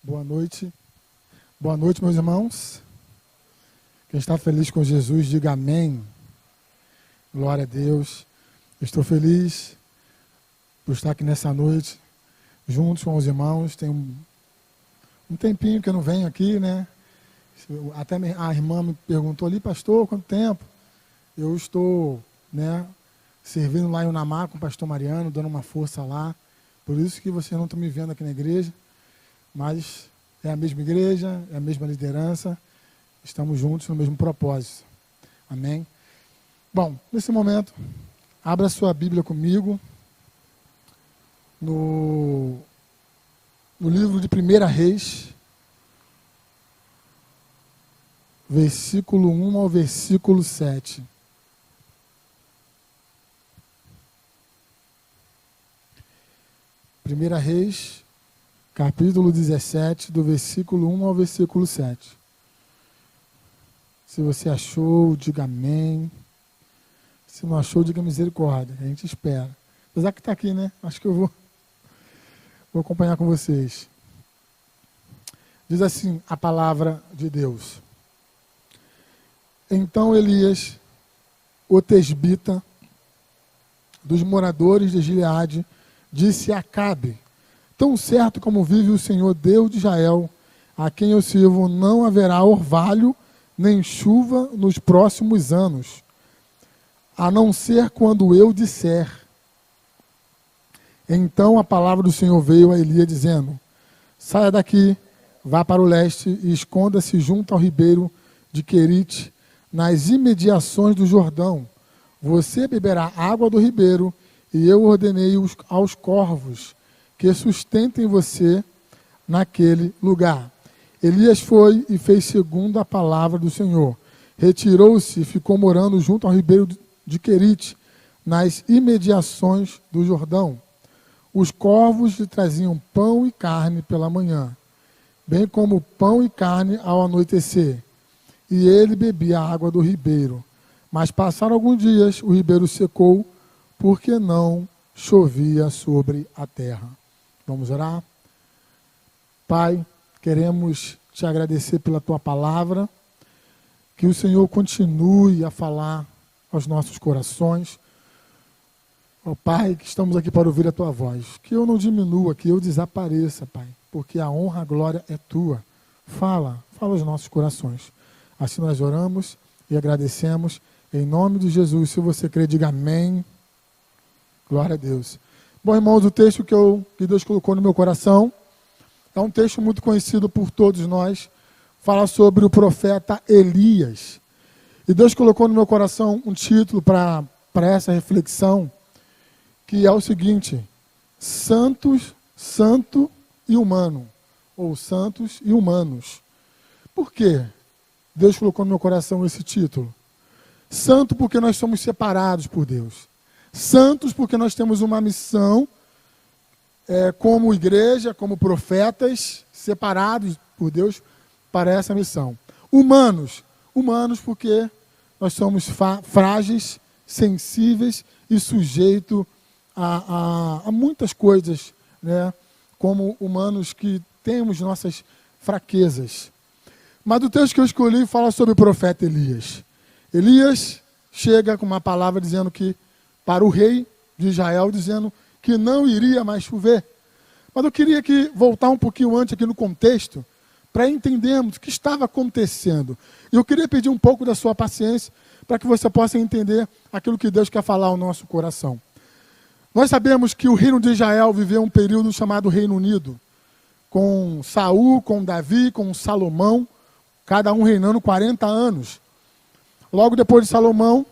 Boa noite. Boa noite, meus irmãos. Quem está feliz com Jesus, diga amém. Glória a Deus. Eu estou feliz por estar aqui nessa noite, juntos com os irmãos. Tem um tempinho que eu não venho aqui, né? Até a irmã me perguntou ali, pastor, quanto tempo? Eu estou, servindo lá em Unamar com o pastor Mariano, dando uma força lá. Por isso que vocês não estão me vendo aqui na igreja. Mas é a mesma igreja, é a mesma liderança, estamos juntos no mesmo propósito. Amém? Bom, nesse momento, abra sua Bíblia comigo no livro de 1 Reis, versículo 1 ao versículo 7. Primeira Reis, capítulo 17, do versículo 1 ao versículo 7. Se você achou, diga amém. Se não achou, diga misericórdia. A gente espera. Apesar que está aqui, né? Acho que eu vou acompanhar com vocês. Diz assim a palavra de Deus. Então Elias, o tesbita, dos moradores de Gileade, disse a Acabe: tão certo como vive o Senhor Deus de Israel, a quem eu sirvo, não haverá orvalho nem chuva nos próximos anos, a não ser quando eu disser. Então a palavra do Senhor veio a Elias dizendo: saia daqui, vá para o leste e esconda-se junto ao ribeiro de Querite, nas imediações do Jordão. Você beberá água do ribeiro, e eu ordenei aos corvos que sustentem você naquele lugar. Elias foi e fez segundo a palavra do Senhor. Retirou-se e ficou morando junto ao ribeiro de Querite, nas imediações do Jordão. Os corvos lhe traziam pão e carne pela manhã, bem como pão e carne ao anoitecer. E ele bebia a água do ribeiro. Mas passaram alguns dias, o ribeiro secou, porque não chovia sobre a terra. Vamos orar? Pai, queremos te agradecer pela tua palavra, que o Senhor continue a falar aos nossos corações. Ó Pai, que estamos aqui para ouvir a tua voz, que eu não diminua, que eu desapareça, Pai, porque a honra, a glória é tua. Fala aos nossos corações. Assim nós oramos e agradecemos, em nome de Jesus. Se você crê, diga amém. Glória a Deus. Bom, irmãos, o texto que Deus colocou no meu coração é um texto muito conhecido por todos nós. Fala sobre o profeta Elias. E Deus colocou no meu coração um título para essa reflexão, que é o seguinte: santo e humano. Ou santos e humanos. Por quê Deus colocou no meu coração esse título? Santo porque nós somos separados por Deus. Santos porque nós temos uma missão como igreja, como profetas, separados por Deus para essa missão. Humanos porque nós somos frágeis, sensíveis e sujeitos a muitas coisas, né? Como humanos que temos nossas fraquezas. Mas o texto que eu escolhi fala sobre o profeta Elias. Elias chega com uma palavra dizendo que para o rei de Israel, dizendo que não iria mais chover. Mas eu queria voltar um pouquinho antes aqui no contexto, para entendermos o que estava acontecendo. E eu queria pedir um pouco da sua paciência, para que você possa entender aquilo que Deus quer falar ao nosso coração. Nós sabemos que o reino de Israel viveu um período chamado Reino Unido, com Saul, com Davi, com Salomão, cada um reinando 40 anos. Logo depois de Salomão,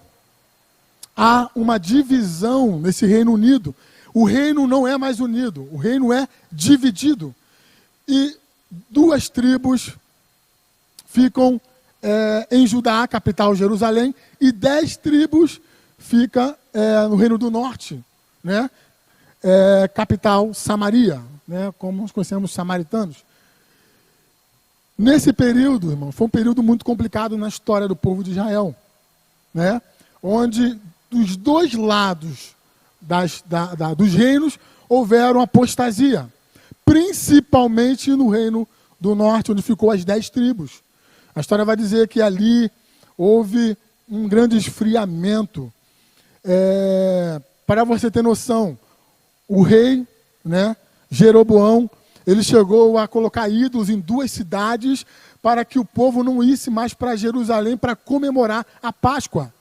há uma divisão nesse Reino Unido. O reino não é mais unido, o reino é dividido. E 2 tribos ficam em Judá, capital Jerusalém, e 10 tribos ficam no Reino do Norte, né? Capital Samaria, né? Como nós conhecemos samaritanos. Nesse período, irmão, foi um período muito complicado na história do povo de Israel, né? Onde dos dois lados dos reinos houveram apostasia, principalmente no reino do norte, onde ficou as 10 tribos. A história vai dizer que ali houve um grande esfriamento. Para você ter noção, o rei, né, Jeroboão, ele chegou a colocar ídolos em 2 cidades para que o povo não isse mais para Jerusalém para comemorar a Páscoa.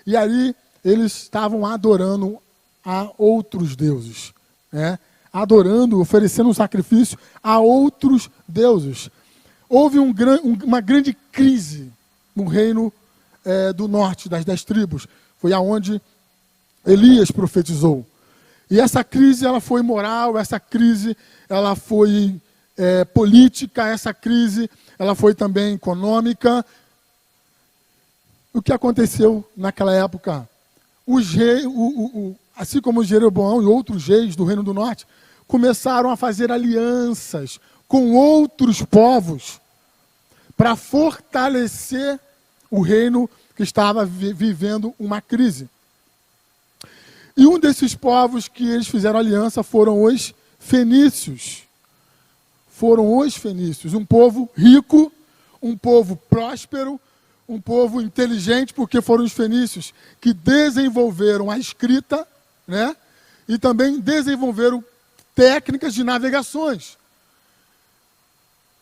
E ali eles estavam adorando a outros deuses, né? Adorando, oferecendo um sacrifício a outros deuses. Houve uma grande crise no reino do norte, das 10 tribos. Foi aonde Elias profetizou. E essa crise ela foi moral, essa crise ela foi política, essa crise ela foi também econômica. O que aconteceu naquela época? Assim como Jeroboão e outros reis do Reino do Norte, começaram a fazer alianças com outros povos para fortalecer o reino que estava vivendo uma crise. E um desses povos que eles fizeram aliança foram os fenícios. Um povo rico, um povo próspero, um povo inteligente, porque foram os fenícios que desenvolveram a escrita, né? E também desenvolveram técnicas de navegações.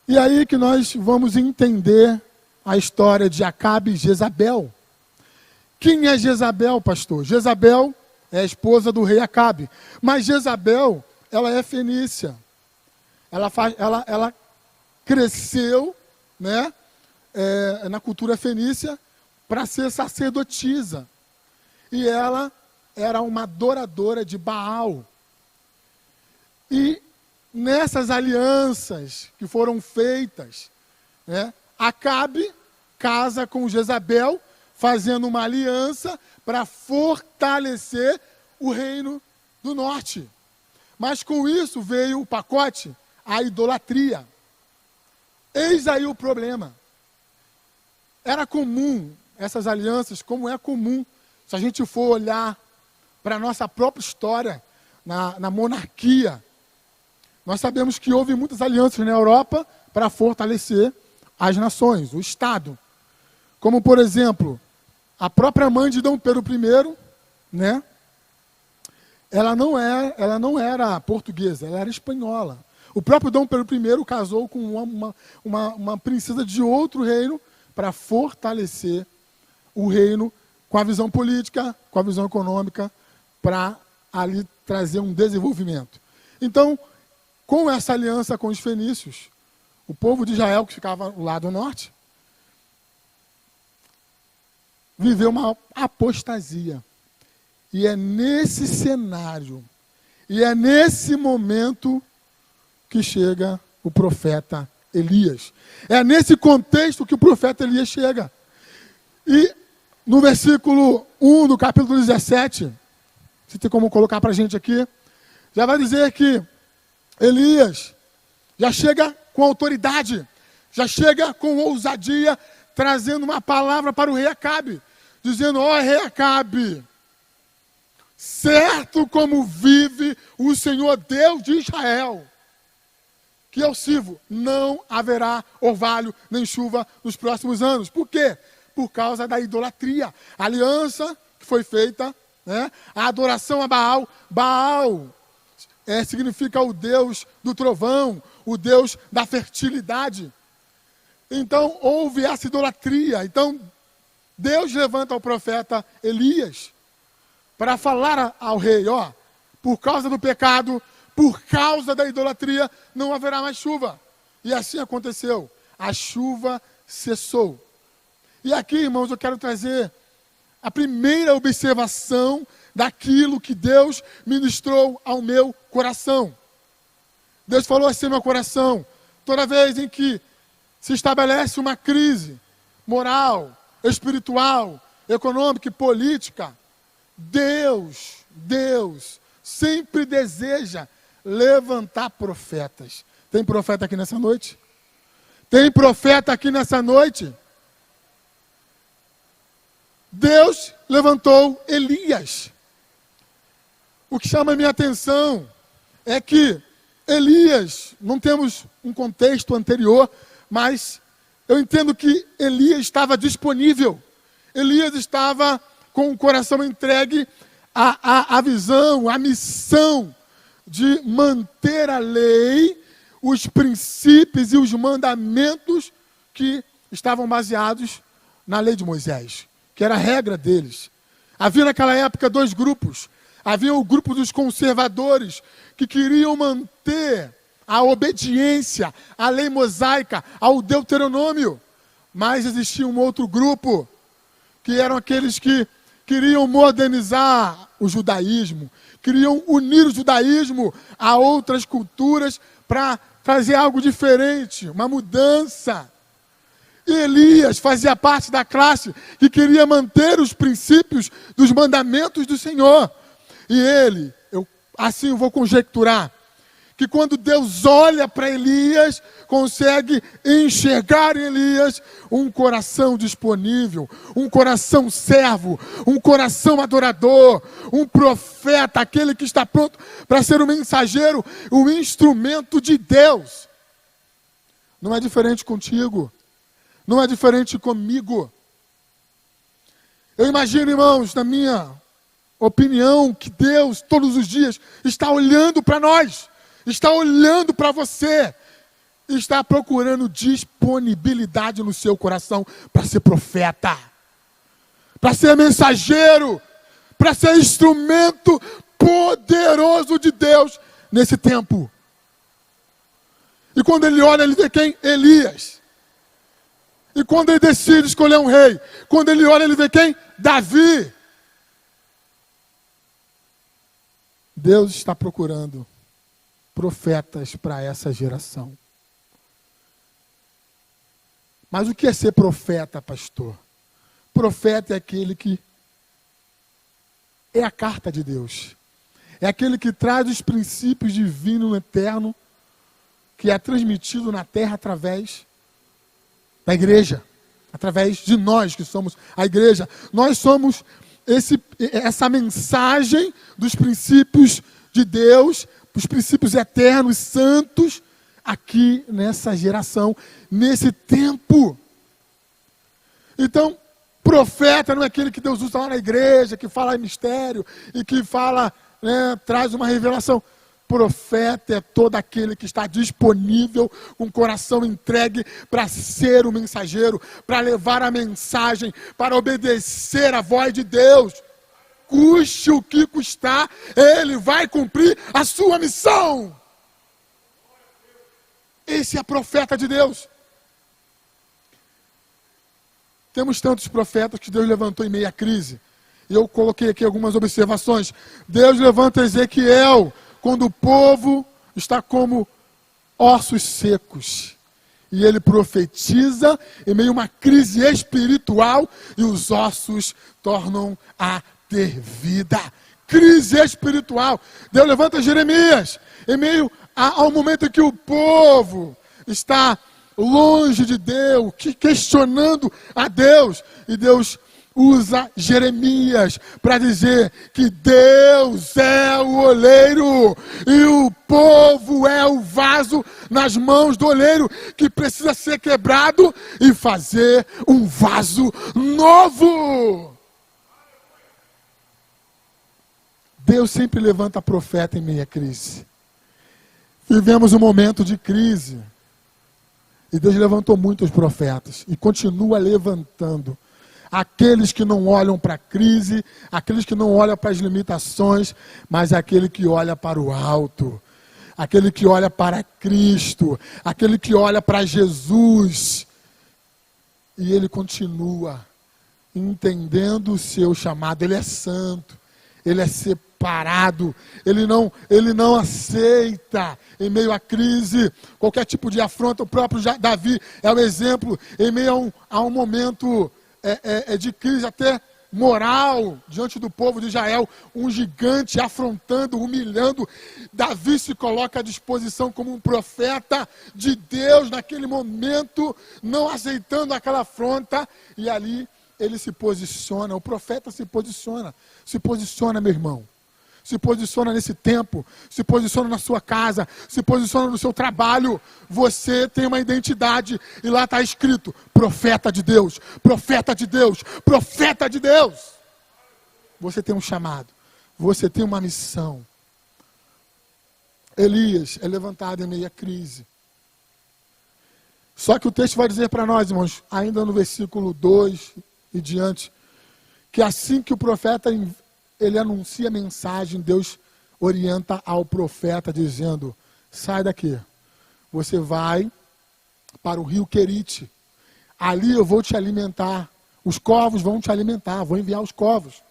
E aí que nós vamos entender a história de Acabe e Jezabel. Quem é Jezabel, pastor? Jezabel é a esposa do rei Acabe. Mas Jezabel, ela é fenícia. Ela cresceu, né, na cultura fenícia para ser sacerdotisa. E ela era uma adoradora de Baal. E nessas alianças que foram feitas, né, Acabe casa com Jezabel, fazendo uma aliança para fortalecer o reino do norte. Mas com isso veio o pacote, a idolatria. Eis aí o problema. Era comum essas alianças, como é comum, se a gente for olhar para a nossa própria história, na monarquia. Nós sabemos que houve muitas alianças na Europa para fortalecer as nações, o Estado. Como, por exemplo, a própria mãe de Dom Pedro I, né? Ela não era portuguesa, ela era espanhola. O próprio Dom Pedro I casou com uma princesa de outro reino para fortalecer o reino com a visão política, com a visão econômica, para ali trazer um desenvolvimento. Então, com essa aliança com os fenícios, o povo de Israel, que ficava do lado norte, viveu uma apostasia. E é nesse cenário, e é nesse momento que chega o profeta Elias. É nesse contexto que o profeta Elias chega. E no versículo 1 do capítulo 17, se tem como colocar para a gente aqui, já vai dizer que Elias já chega com autoridade, já chega com ousadia, trazendo uma palavra para o rei Acabe, dizendo: ó rei Acabe, certo como vive o Senhor Deus de Israel, que eu sirvo, não haverá orvalho nem chuva nos próximos anos. Por quê? Por causa da idolatria. A aliança que foi feita, né? A adoração a Baal. Baal significa o Deus do trovão, o Deus da fertilidade. Então, houve essa idolatria. Então, Deus levanta o profeta Elias para falar ao rei: ó, por causa do pecado, por causa da idolatria, não haverá mais chuva. E assim aconteceu. A chuva cessou. E aqui, irmãos, eu quero trazer a primeira observação daquilo que Deus ministrou ao meu coração. Deus falou assim no meu coração: toda vez em que se estabelece uma crise moral, espiritual, econômica e política, Deus sempre deseja levantar profetas. Tem profeta aqui nessa noite? Tem profeta aqui nessa noite? Deus levantou Elias. O que chama a minha atenção é que Elias, não temos um contexto anterior, mas eu entendo que Elias estava disponível. Elias estava com o coração entregue à visão, à missão de manter a lei, os princípios e os mandamentos que estavam baseados na lei de Moisés, que era a regra deles. Havia naquela época dois grupos. Havia o grupo dos conservadores, que queriam manter a obediência à lei mosaica, ao Deuteronômio. Mas existia um outro grupo, que eram aqueles que queriam modernizar o judaísmo, queriam unir o judaísmo a outras culturas para fazer algo diferente, uma mudança. E Elias fazia parte da classe que queria manter os princípios dos mandamentos do Senhor. E ele, assim eu vou conjecturar, que quando Deus olha para Elias, consegue enxergar em Elias um coração disponível, um coração servo, um coração adorador, um profeta, aquele que está pronto para ser o mensageiro, o instrumento de Deus. Não é diferente contigo, não é diferente comigo. Eu imagino, irmãos, na minha opinião, que Deus todos os dias está olhando para nós, está olhando para você, está procurando disponibilidade no seu coração para ser profeta, para ser mensageiro, para ser instrumento poderoso de Deus nesse tempo. E quando ele olha, ele vê quem? Elias. E quando ele decide escolher um rei, quando ele olha, ele vê quem? Davi. Deus está procurando profetas para essa geração. Mas o que é ser profeta, pastor? Profeta é aquele que é a carta de Deus. É aquele que traz os princípios divinos eterno que é transmitido na terra através da igreja. Através de nós que somos a igreja. Nós somos essa mensagem dos princípios de Deus, os princípios eternos, santos, aqui nessa geração, nesse tempo. Então, profeta não é aquele que Deus usa lá na igreja, que fala em mistério e que fala, traz uma revelação. Profeta é todo aquele que está disponível, com o coração entregue para ser o mensageiro, para levar a mensagem, para obedecer a voz de Deus. Custe o que custar, ele vai cumprir a sua missão. Esse é profeta de Deus. Temos tantos profetas que Deus levantou em meio à crise. E eu coloquei aqui algumas observações. Deus levanta Ezequiel quando o povo está como ossos secos. E ele profetiza em meio a uma crise espiritual e os ossos tornam a ter vida. Crise espiritual. Deus levanta Jeremias em meio ao momento em que o povo está longe de Deus, questionando a Deus. E Deus usa Jeremias para dizer que Deus é o oleiro e o povo é o vaso nas mãos do oleiro que precisa ser quebrado e fazer um vaso novo. Deus sempre levanta profeta em meio à crise. Vivemos um momento de crise. E Deus levantou muitos profetas. E continua levantando. Aqueles que não olham para a crise, aqueles que não olham para as limitações, mas aquele que olha para o alto. Aquele que olha para Cristo. Aquele que olha para Jesus. E ele continua entendendo o seu chamado. Ele é santo. Ele é separado, ele não aceita em meio à crise, qualquer tipo de afronta. O próprio Davi é o exemplo, em meio a um momento de crise até moral, diante do povo de Israel, um gigante afrontando, humilhando. Davi se coloca à disposição como um profeta de Deus naquele momento, não aceitando aquela afronta, e ali ele se posiciona, o profeta se posiciona, meu irmão. se posiciona nesse tempo, se posiciona na sua casa, se posiciona no seu trabalho. Você tem uma identidade e lá está escrito: profeta de Deus, profeta de Deus, profeta de Deus. Você tem um chamado, você tem uma missão. Elias é levantado em meio à crise. Só que o texto vai dizer para nós, irmãos, ainda no versículo 2 e diante, que assim que o profeta ele anuncia a mensagem, Deus orienta ao profeta dizendo: sai daqui, você vai para o rio Querite, ali eu vou te alimentar, os corvos vão te alimentar, vou enviar os corvos,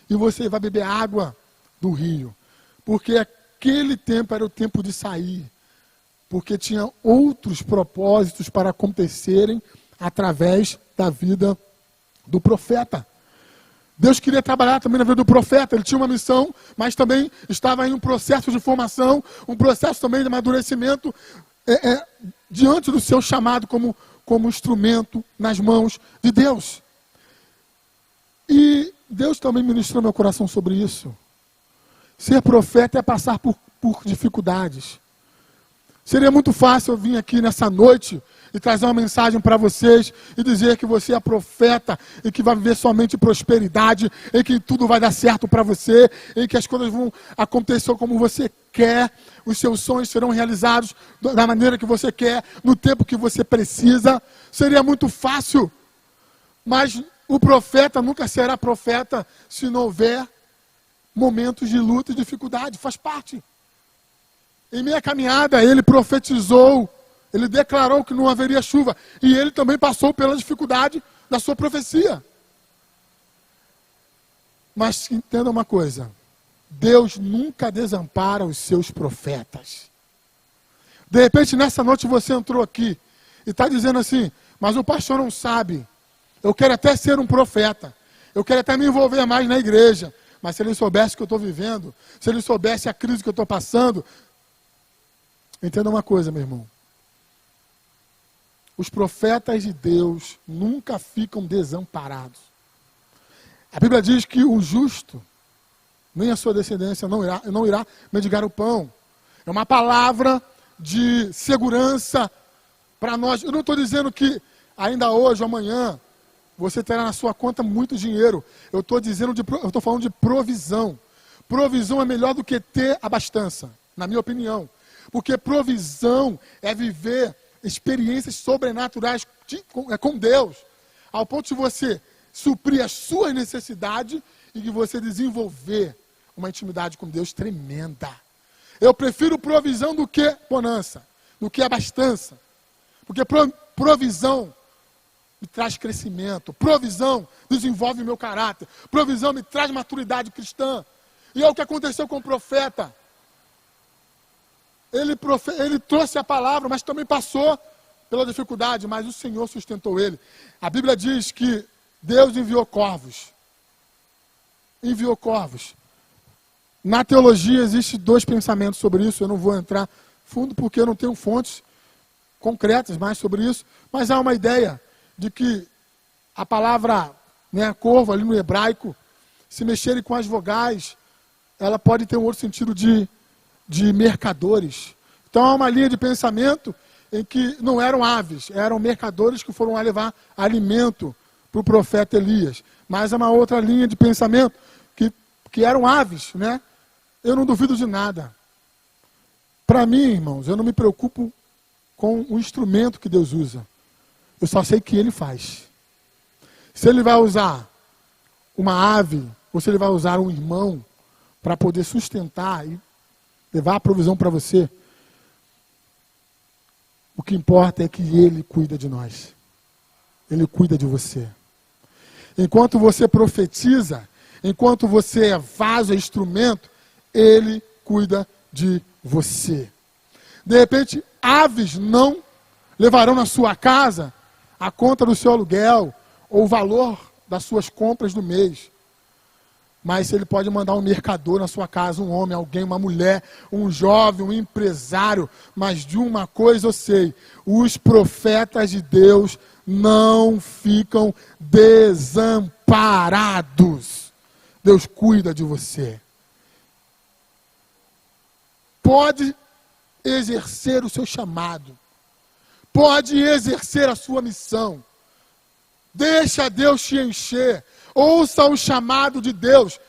e você vai beber água do rio, porque aquele tempo era o tempo de sair, porque tinha outros propósitos para acontecerem através da vida do profeta. Deus queria trabalhar também na vida do profeta, ele tinha uma missão, mas também estava em um processo de formação, um processo também de amadurecimento, diante do seu chamado como instrumento nas mãos de Deus. E Deus também ministrou meu coração sobre isso. Ser profeta é passar por dificuldades. Seria muito fácil eu vir aqui nessa noite e trazer uma mensagem para vocês e dizer que você é profeta e que vai viver somente prosperidade, e que tudo vai dar certo para você, e que as coisas vão acontecer como você quer, os seus sonhos serão realizados da maneira que você quer, no tempo que você precisa. Seria muito fácil, mas o profeta nunca será profeta se não houver momentos de luta e dificuldade, faz parte. Em minha caminhada, ele profetizou, ele declarou que não haveria chuva, e ele também passou pela dificuldade da sua profecia. Mas entenda uma coisa, Deus nunca desampara os seus profetas. De repente, nessa noite você entrou aqui e está dizendo assim: mas o pastor não sabe, eu quero até ser um profeta, eu quero até me envolver mais na igreja, mas se ele soubesse o que eu estou vivendo, se ele soubesse a crise que eu estou passando. Entenda uma coisa, meu irmão. Os profetas de Deus nunca ficam desamparados. A Bíblia diz que o justo, nem a sua descendência, não irá mendigar o pão. É uma palavra de segurança para nós. Eu não estou dizendo que ainda hoje ou amanhã você terá na sua conta muito dinheiro. Eu estou falando de provisão. Provisão é melhor do que ter abastança, na minha opinião. Porque provisão é viver experiências sobrenaturais com Deus, ao ponto de você suprir as suas necessidades e de você desenvolver uma intimidade com Deus tremenda. Eu prefiro provisão do que bonança, do que abastança. Porque provisão me traz crescimento, provisão desenvolve meu caráter, provisão me traz maturidade cristã. E é o que aconteceu com o profeta. Ele trouxe a palavra, mas também passou pela dificuldade, mas o Senhor sustentou ele. A Bíblia diz que Deus enviou corvos. Enviou corvos. Na teologia existem dois pensamentos sobre isso, eu não vou entrar fundo porque eu não tenho fontes concretas mais sobre isso, mas há uma ideia de que a palavra, corvo ali no hebraico, se mexerem com as vogais, ela pode ter um outro sentido de mercadores. Então há uma linha de pensamento em que não eram aves, eram mercadores que foram lá levar alimento para o profeta Elias. Mas há uma outra linha de pensamento que eram aves, né? Eu não duvido de nada. Para mim, irmãos, eu não me preocupo com o instrumento que Deus usa. Eu só sei que Ele faz. Se Ele vai usar uma ave, ou se Ele vai usar um irmão para poder sustentar e levar a provisão para você, o que importa é que Ele cuida de nós. Ele cuida de você. Enquanto você profetiza, enquanto você é vaso, é instrumento, Ele cuida de você. De repente, aves não levarão na sua casa a conta do seu aluguel ou o valor das suas compras do mês. Mas Ele pode mandar um mercador na sua casa, um homem, alguém, uma mulher, um jovem, um empresário. Mas de uma coisa eu sei, os profetas de Deus não ficam desamparados. Deus cuida de você. pode exercer o seu chamado, pode exercer a sua missão. Deixa Deus te encher, ouça o chamado de Deus,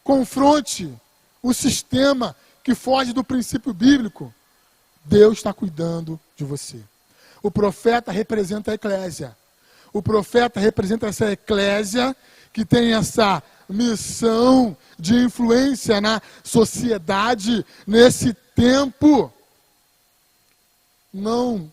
confronte o sistema que foge do princípio bíblico. Deus está cuidando de você. O profeta representa a eclésia. O profeta representa essa eclésia que tem essa missão de influência na sociedade nesse tempo. Não,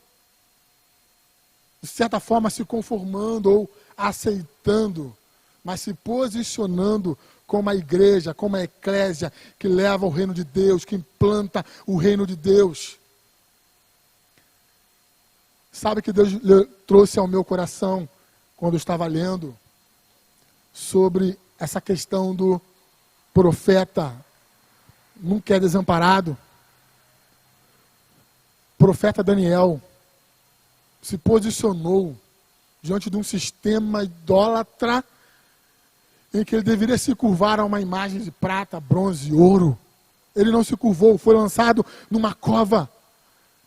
de certa forma, se conformando ou aceitando, mas se posicionando como a igreja, como a eclésia que leva o reino de Deus, que implanta o reino de Deus. Sabe que Deus trouxe ao meu coração, quando eu estava lendo, sobre essa questão do profeta nunca é desamparado. O profeta Daniel se posicionou diante de um sistema idólatra em que ele deveria se curvar a uma imagem de prata, bronze e ouro. Ele não se curvou, foi lançado numa cova.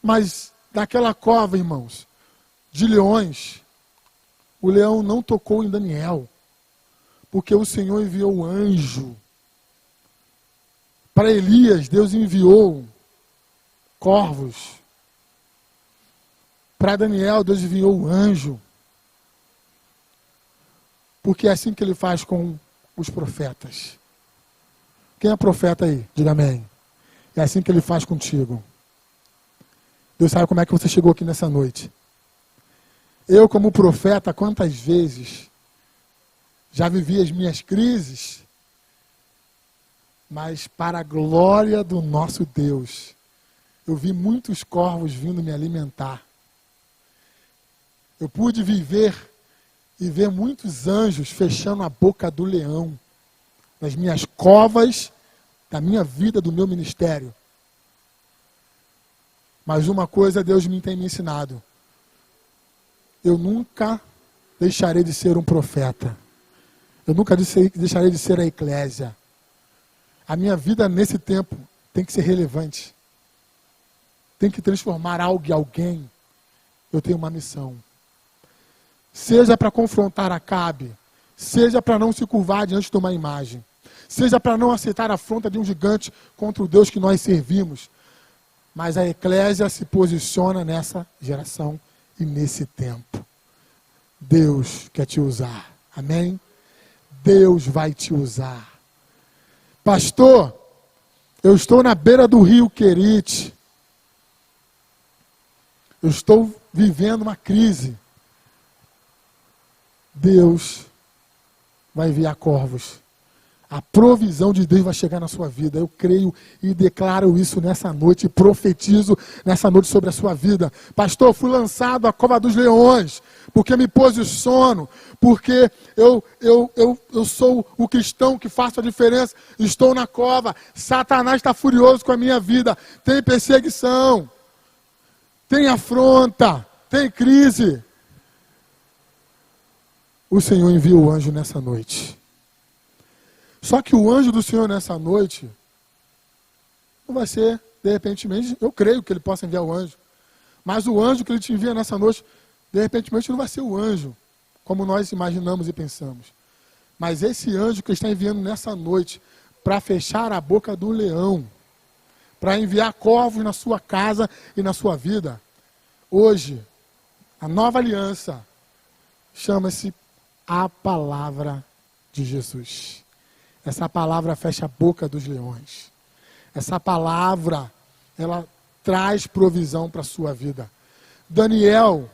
Mas daquela cova, irmãos, de leões, o leão não tocou em Daniel, porque o Senhor enviou o anjo. Para Elias, Deus enviou corvos. Para Daniel, Deus enviou o anjo. Porque é assim que ele faz com os profetas. Quem é profeta aí? Diga amém. É assim que ele faz contigo. Deus sabe como é que você chegou aqui nessa noite. Eu, como profeta, quantas vezes já vivi as minhas crises, mas para a glória do nosso Deus, eu vi muitos corvos vindo me alimentar. Eu pude viver e ver muitos anjos fechando a boca do leão nas minhas covas, da minha vida, do meu ministério. Mas uma coisa Deus tem me ensinado: eu nunca deixarei de ser um profeta. Eu nunca deixarei de ser a eclésia. A minha vida nesse tempo tem que ser relevante. Tem que transformar algo em alguém. Eu tenho uma missão. Seja para confrontar Acabe, seja para não se curvar diante de uma imagem, seja para não aceitar a afronta de um gigante contra o Deus que nós servimos. Mas a eclésia se posiciona nessa geração e nesse tempo. Deus quer te usar. Amém? Deus vai te usar. Pastor, eu estou na beira do rio Querite. Eu estou vivendo uma crise. Deus vai enviar corvos. A provisão de Deus vai chegar na sua vida. Eu creio e declaro isso nessa noite. E profetizo nessa noite sobre a sua vida. Pastor, eu fui lançado à cova dos leões. Porque me posiciono. Porque eu sou o cristão que faço a diferença. Estou na cova. Satanás está furioso com a minha vida. Tem perseguição. Tem afronta. Tem crise. O Senhor envia o anjo nessa noite. Só que o anjo do Senhor nessa noite não vai ser, de repente, eu creio que ele possa enviar o anjo, mas o anjo que ele te envia nessa noite, de repente, não vai ser o anjo, como nós imaginamos e pensamos. Mas esse anjo que ele está enviando nessa noite, para fechar a boca do leão, para enviar corvos na sua casa e na sua vida. Hoje, a nova aliança chama-se a palavra de Jesus. Essa palavra fecha a boca dos leões. Essa palavra, ela traz provisão para a sua vida. Daniel,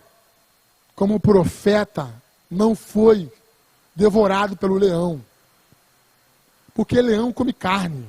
como profeta, não foi devorado pelo leão. Porque leão come carne.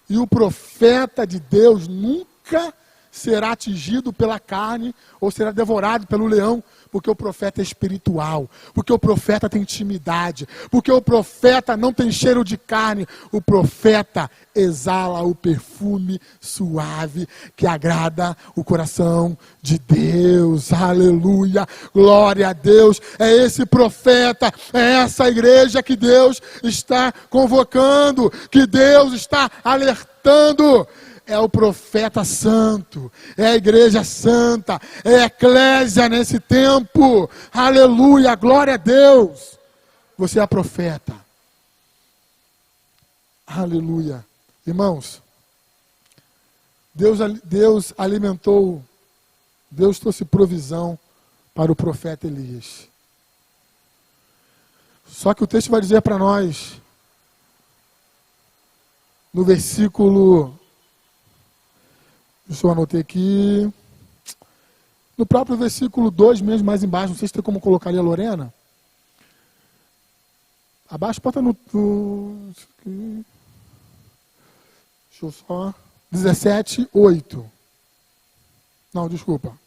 E o profeta de Deus nunca será atingido pela carne ou será devorado pelo leão, porque o profeta é espiritual, porque o profeta tem intimidade, porque o profeta não tem cheiro de carne, o profeta exala o perfume suave que agrada o coração de Deus. Aleluia, glória a Deus. É esse profeta, é essa igreja que Deus está convocando, que Deus está alertando. é o profeta santo, é a igreja santa, é a eclésia nesse tempo. Aleluia, glória a Deus. Você é profeta. Aleluia. Irmãos, Deus alimentou, Deus trouxe provisão para o profeta Elias. Só que o texto vai dizer para nós, no versículo, deixa eu anotar aqui, no próprio versículo 2 mesmo, mais embaixo, não sei se tem como colocar ali a Lorena. Abaixo, bota no... Deixa eu só... 17:8. Não, desculpa.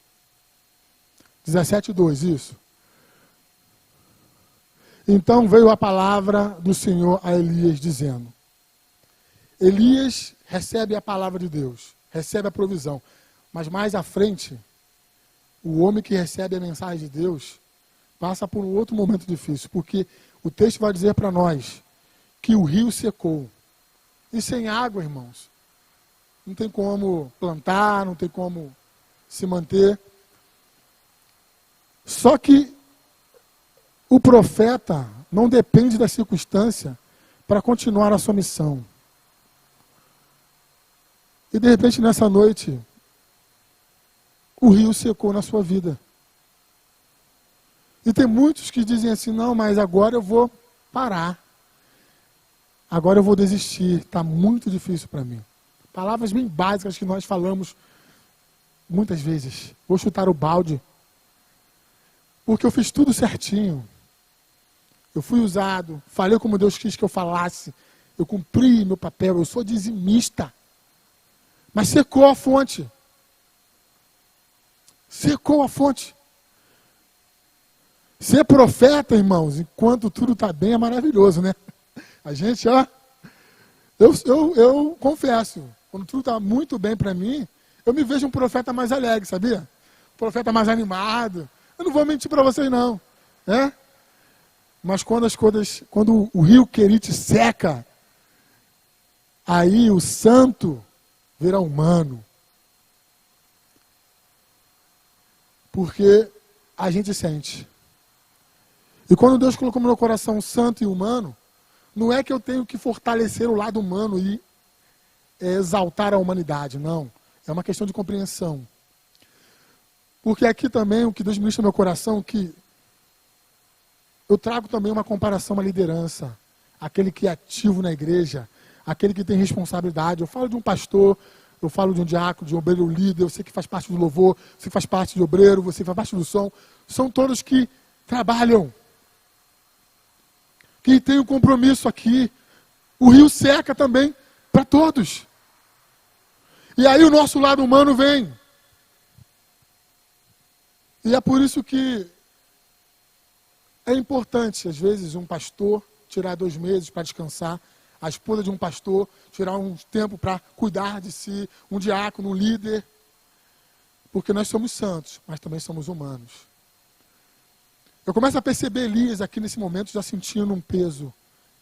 17:2, isso. Então veio a palavra do Senhor a Elias, dizendo... Elias recebe a palavra de Deus, recebe a provisão. Mas mais à frente, o homem que recebe a mensagem de Deus passa por um outro momento difícil, porque o texto vai dizer para nós que o rio secou. E sem água, irmãos, não tem como plantar, não tem como se manter. Só que o profeta não depende da circunstância para continuar a sua missão. E de repente, nessa noite, o rio secou na sua vida. E tem muitos que dizem assim, não, mas agora eu vou parar. Agora eu vou desistir, está muito difícil para mim. Palavras bem básicas que nós falamos muitas vezes. Vou chutar o balde. Porque eu fiz tudo certinho. Eu fui usado, falei como Deus quis que eu falasse. Eu cumpri meu papel, eu sou dizimista. Mas secou a fonte. Secou a fonte. Ser profeta, irmãos, enquanto tudo está bem, é maravilhoso, né? A gente, ó... Eu confesso, quando tudo está muito bem para mim, eu me vejo um profeta mais alegre, sabia? Um profeta mais animado. Eu não vou mentir para vocês, não. Né? Mas quando o rio Querite seca, aí o santo vira humano. Porque a gente sente. E quando Deus colocou no meu coração santo e humano, não é que eu tenho que fortalecer o lado humano e exaltar a humanidade, não. É uma questão de compreensão. Porque aqui também, o que Deus ministra no meu coração, que eu trago também uma comparação à liderança. Aquele que é ativo na igreja, aquele que tem responsabilidade. Eu falo de um pastor, eu falo de um diácono, de um obreiro líder, você que faz parte do louvor, você que faz parte de obreiro, você que faz parte do som. São todos que trabalham. Que tem um compromisso aqui. O rio seca também para todos. E aí o nosso lado humano vem. E é por isso que é importante, às vezes, um pastor tirar 2 meses para descansar, a esposa de um pastor tirar um tempo para cuidar de si, um diácono, um líder, porque nós somos santos, mas também somos humanos. Eu começo a perceber Elias aqui nesse momento, já sentindo um peso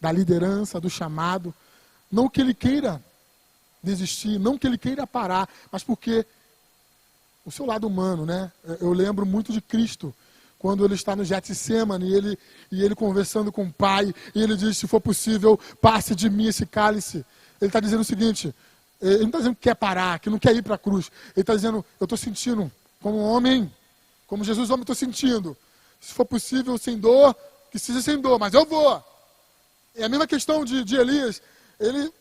da liderança, do chamado, não que ele queira desistir, não que ele queira parar, mas porque o seu lado humano, né? Eu lembro muito de Cristo, quando ele está no Getsemane, e ele conversando com o Pai, e ele diz, se for possível, passe de mim esse cálice. Ele está dizendo o seguinte, ele não está dizendo que quer parar, que não quer ir para a cruz. Ele está dizendo, eu estou sentindo, como homem, como Jesus homem, estou sentindo. Se for possível, sem dor, que seja sem dor, mas eu vou. É a mesma questão de Elias. Ele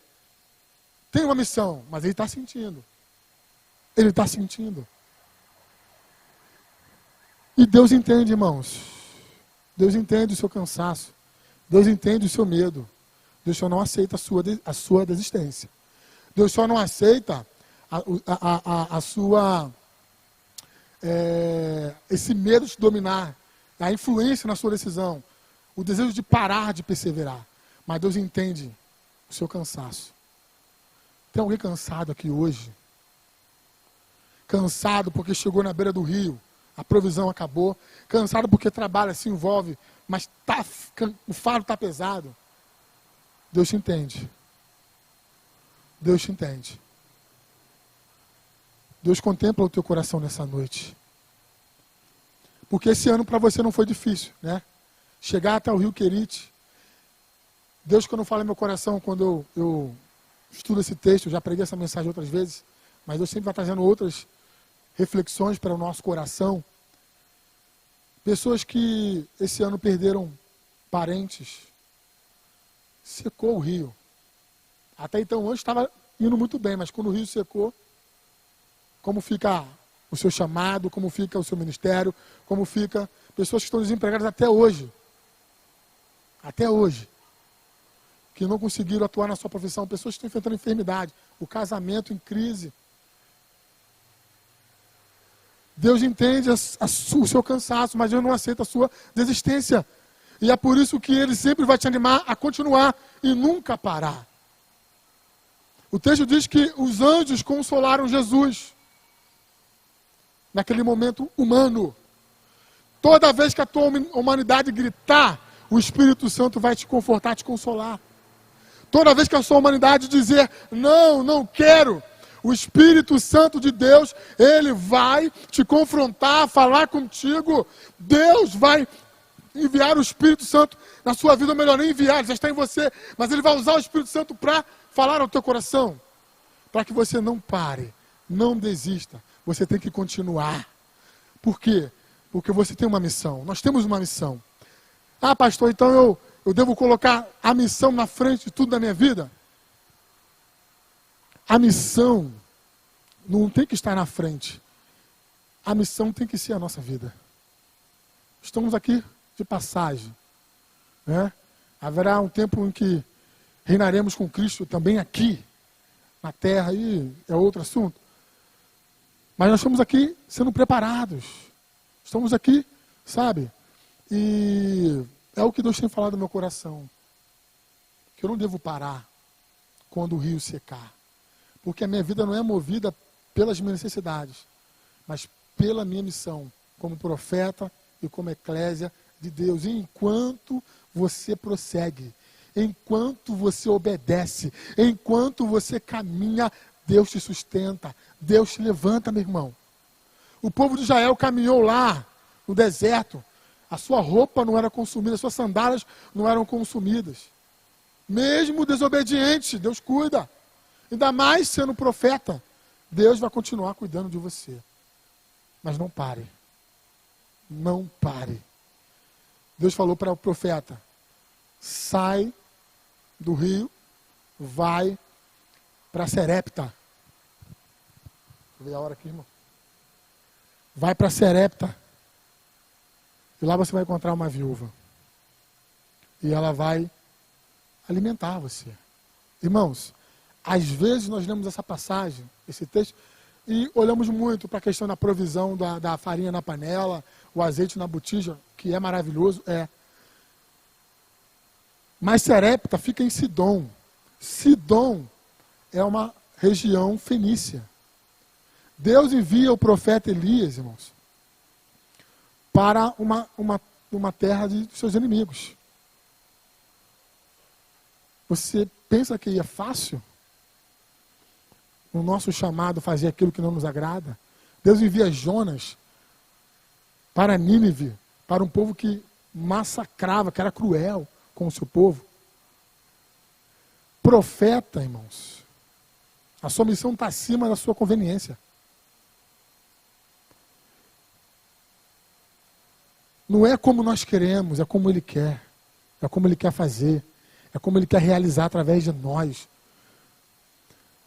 tem uma missão, mas ele está sentindo. Ele está sentindo. E Deus entende, irmãos. Deus entende o seu cansaço. Deus entende o seu medo. Deus só não aceita a sua desistência. Deus só não aceita a sua... esse medo de te dominar. A influência na sua decisão. O desejo de parar de perseverar. Mas Deus entende o seu cansaço. Tem alguém cansado aqui hoje? Cansado porque chegou na beira do rio. A provisão acabou. Cansado porque trabalha, se envolve, mas o fardo está pesado. Deus te entende. Deus te entende. Deus contempla o teu coração nessa noite. Porque esse ano para você não foi difícil, né? Chegar até o Rio Querite. Deus, quando fala no meu coração, quando eu estudo esse texto, eu já preguei essa mensagem outras vezes, mas Deus sempre vai trazendo outras reflexões para o nosso coração. Pessoas que esse ano perderam parentes, secou o rio. Até então, antes estava indo muito bem, mas quando o rio secou, como fica o seu chamado, como fica o seu ministério, como fica pessoas que estão desempregadas até hoje. Até hoje. Que não conseguiram atuar na sua profissão, pessoas que estão enfrentando enfermidade, o casamento em crise. Deus entende o seu cansaço, mas Deus não aceita a sua desistência. E é por isso que Ele sempre vai te animar a continuar e nunca parar. O texto diz que os anjos consolaram Jesus naquele momento humano. Toda vez que a tua humanidade gritar, o Espírito Santo vai te confortar, te consolar. Toda vez que a sua humanidade dizer, não, não quero, o Espírito Santo de Deus, Ele vai te confrontar, falar contigo. Deus vai enviar o Espírito Santo na sua vida, ou melhor, nem enviar, ele já está em você, mas Ele vai usar o Espírito Santo para falar ao teu coração, para que você não pare, não desista. Você tem que continuar. Por quê? Porque você tem uma missão. Nós temos uma missão. Ah, pastor, então eu devo colocar a missão na frente de tudo na minha vida? A missão não tem que estar na frente. A missão tem que ser a nossa vida. Estamos aqui de passagem, né? Haverá um tempo em que reinaremos com Cristo também aqui, na terra, e é outro assunto. Mas nós estamos aqui sendo preparados. Estamos aqui, sabe? E é o que Deus tem falado no meu coração. Que eu não devo parar quando o rio secar. Porque a minha vida não é movida pelas minhas necessidades, mas pela minha missão, como profeta e como eclésia de Deus. E enquanto você prossegue, enquanto você obedece, enquanto você caminha, Deus te sustenta, Deus te levanta, meu irmão. O povo de Israel caminhou lá no deserto, a sua roupa não era consumida, as suas sandálias não eram consumidas. Mesmo desobediente, Deus cuida. Ainda mais sendo profeta, Deus vai continuar cuidando de você. Mas não pare. Não pare. Deus falou para o profeta, sai do rio, vai para Serepta. Deixa eu ver a hora aqui, irmão. Vai para Serepta. E lá você vai encontrar uma viúva. E ela vai alimentar você. Irmãos, às vezes nós lemos essa passagem, esse texto, e olhamos muito para a questão da provisão da farinha na panela, o azeite na botija, que é maravilhoso, é. Mas Serepta fica em Sidom. Sidom é uma região fenícia. Deus envia o profeta Elias, irmãos, para uma terra de seus inimigos. Você pensa que é fácil? O nosso chamado fazer aquilo que não nos agrada? Deus envia Jonas para Nínive, para um povo que massacrava, que era cruel com o seu povo. Profeta, irmãos, a sua missão está acima da sua conveniência. Não é como nós queremos, é como Ele quer. É como Ele quer fazer. É como Ele quer realizar através de nós.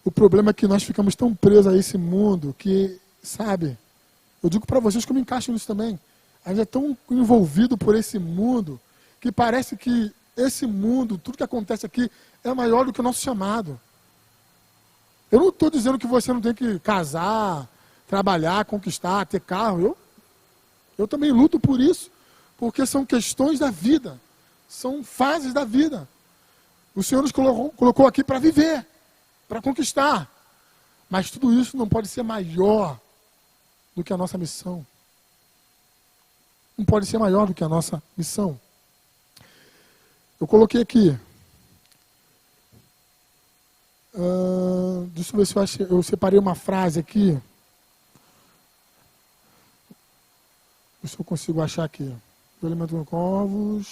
O problema é que nós ficamos tão presos a esse mundo que, sabe, eu digo para vocês que eu me encaixo nisso também. A gente é tão envolvido por esse mundo que parece que esse mundo, tudo que acontece aqui, é maior do que o nosso chamado. Eu não estou dizendo que você não tem que casar, trabalhar, conquistar, ter carro. Eu também luto por isso, porque são questões da vida, são fases da vida. O Senhor nos colocou aqui para viver, para conquistar. Mas tudo isso não pode ser maior do que a nossa missão. Não pode ser maior do que a nossa missão. Eu coloquei aqui. Deixa eu ver se eu separei uma frase aqui. Ver se eu consigo achar aqui. O elemento com corvos.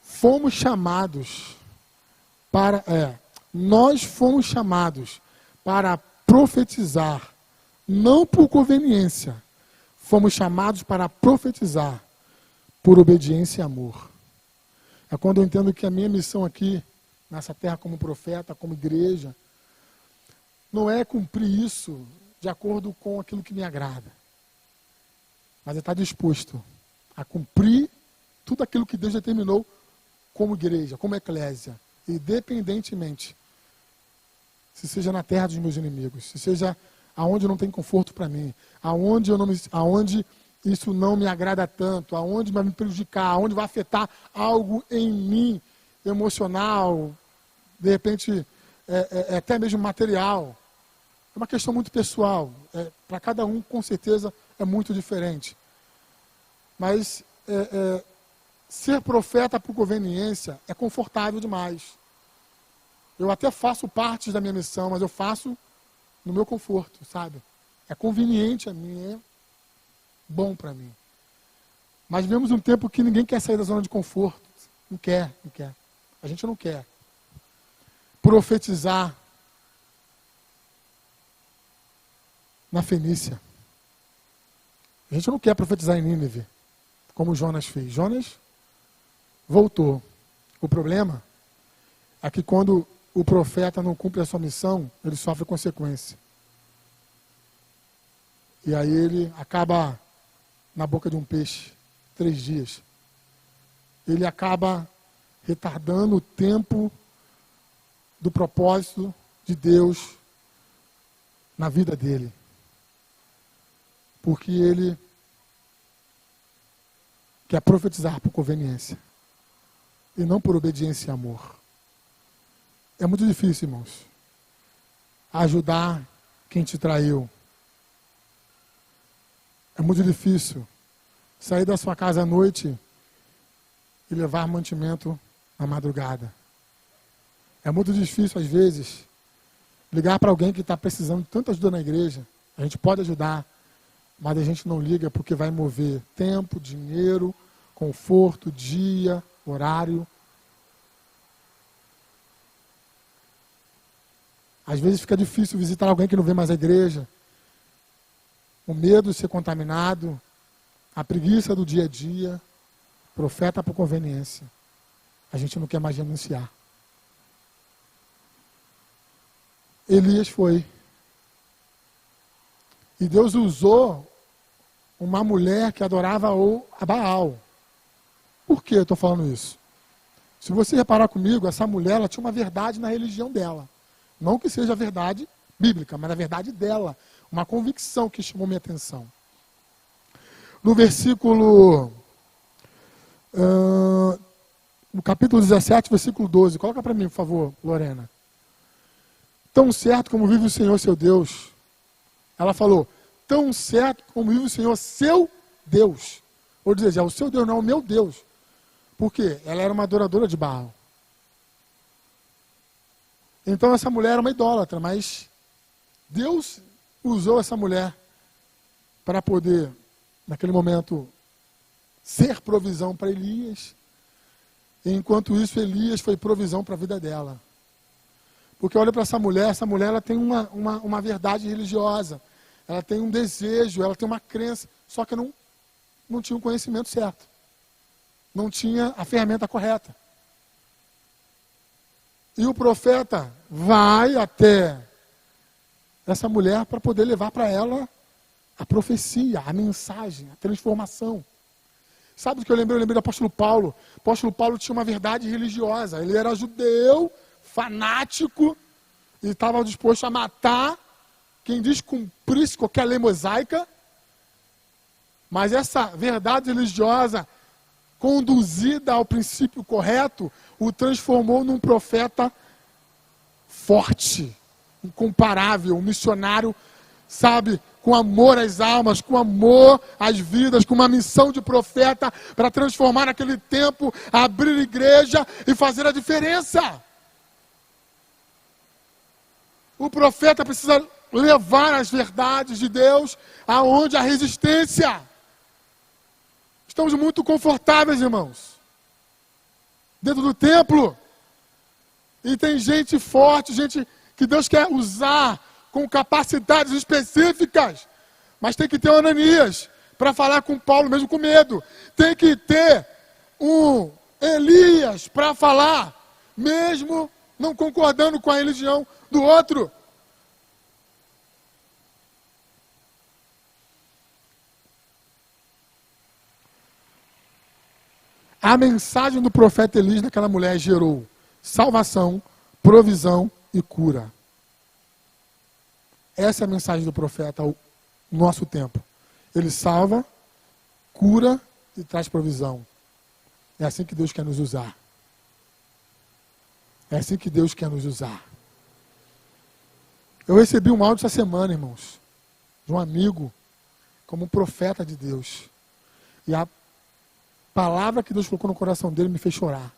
Fomos chamados para... nós fomos chamados para profetizar, não por conveniência. Fomos chamados para profetizar por obediência e amor. É quando eu entendo que a minha missão aqui, nessa terra como profeta, como igreja, não é cumprir isso de acordo com aquilo que me agrada. Mas é estar disposto a cumprir tudo aquilo que Deus determinou como igreja, como eclésia, independentemente, se seja na terra dos meus inimigos, se seja aonde não tem conforto para mim, aonde isso não me agrada tanto, aonde vai me prejudicar, aonde vai afetar algo em mim, emocional, de repente até mesmo material. É uma questão muito pessoal. Para cada um, com certeza, é muito diferente. Mas ser profeta por conveniência é confortável demais. Eu até faço parte da minha missão, mas eu faço no meu conforto, sabe? É conveniente a mim, é bom para mim. Mas vivemos um tempo que ninguém quer sair da zona de conforto. Não quer. A gente não quer. Profetizar na Fenícia. A gente não quer profetizar em Nínive, como Jonas fez. Jonas voltou. O problema é que quando o profeta não cumpre a sua missão, ele sofre consequência. E aí ele acaba na boca de um peixe, 3 dias. Ele acaba retardando o tempo do propósito de Deus na vida dele. Porque ele quer profetizar por conveniência e não por obediência e amor. É muito difícil, irmãos, ajudar quem te traiu. É muito difícil sair da sua casa à noite e levar mantimento na madrugada. É muito difícil, às vezes, ligar para alguém que está precisando de tanta ajuda na igreja. A gente pode ajudar, mas a gente não liga porque vai mover tempo, dinheiro, conforto, dia, horário. Às vezes fica difícil visitar alguém que não vem mais à igreja. O medo de ser contaminado, a preguiça do dia a dia, profeta por conveniência. A gente não quer mais renunciar. Elias foi. E Deus usou uma mulher que adorava a Baal. Por que eu estou falando isso? Se você reparar comigo, essa mulher ela tinha uma verdade na religião dela. Não que seja a verdade bíblica, mas a verdade dela. Uma convicção que chamou minha atenção. No versículo... no capítulo 17, versículo 12. Coloca para mim, por favor, Lorena. Tão certo como vive o Senhor, seu Deus. Ela falou, tão certo como vive o Senhor, seu Deus. Ou dizer, o seu Deus não é o meu Deus. Por quê? Ela era uma adoradora de Baal. Então essa mulher era uma idólatra, mas Deus usou essa mulher para poder, naquele momento, ser provisão para Elias. E enquanto isso, Elias foi provisão para a vida dela. Porque olha para essa mulher ela tem uma verdade religiosa. Ela tem um desejo, ela tem uma crença, só que não tinha o conhecimento certo. Não tinha a ferramenta correta. E o profeta vai até essa mulher para poder levar para ela a profecia, a mensagem, a transformação. Sabe do que eu lembrei? Eu lembrei do apóstolo Paulo. O apóstolo Paulo tinha uma verdade religiosa. Ele era judeu, fanático, e estava disposto a matar quem descumprisse qualquer lei mosaica. Mas essa verdade religiosa, conduzida ao princípio correto, o transformou num profeta forte, incomparável, um missionário, sabe, com amor às almas, com amor às vidas, com uma missão de profeta para transformar naquele tempo, abrir igreja e fazer a diferença. O profeta precisa levar as verdades de Deus aonde há resistência. Estamos muito confortáveis, irmãos, dentro do templo. E tem gente forte, gente que Deus quer usar com capacidades específicas. Mas tem que ter um Ananias para falar com Paulo, mesmo com medo. Tem que ter um Elias para falar, mesmo não concordando com a religião do outro. A mensagem do profeta Elias naquela mulher gerou salvação, provisão e cura. Essa é a mensagem do profeta ao nosso tempo. Ele salva, cura e traz provisão. É assim que Deus quer nos usar. É assim que Deus quer nos usar. Eu recebi um áudio essa semana, irmãos, de um amigo, como um profeta de Deus. E a palavra que Deus colocou no coração dele me fez chorar.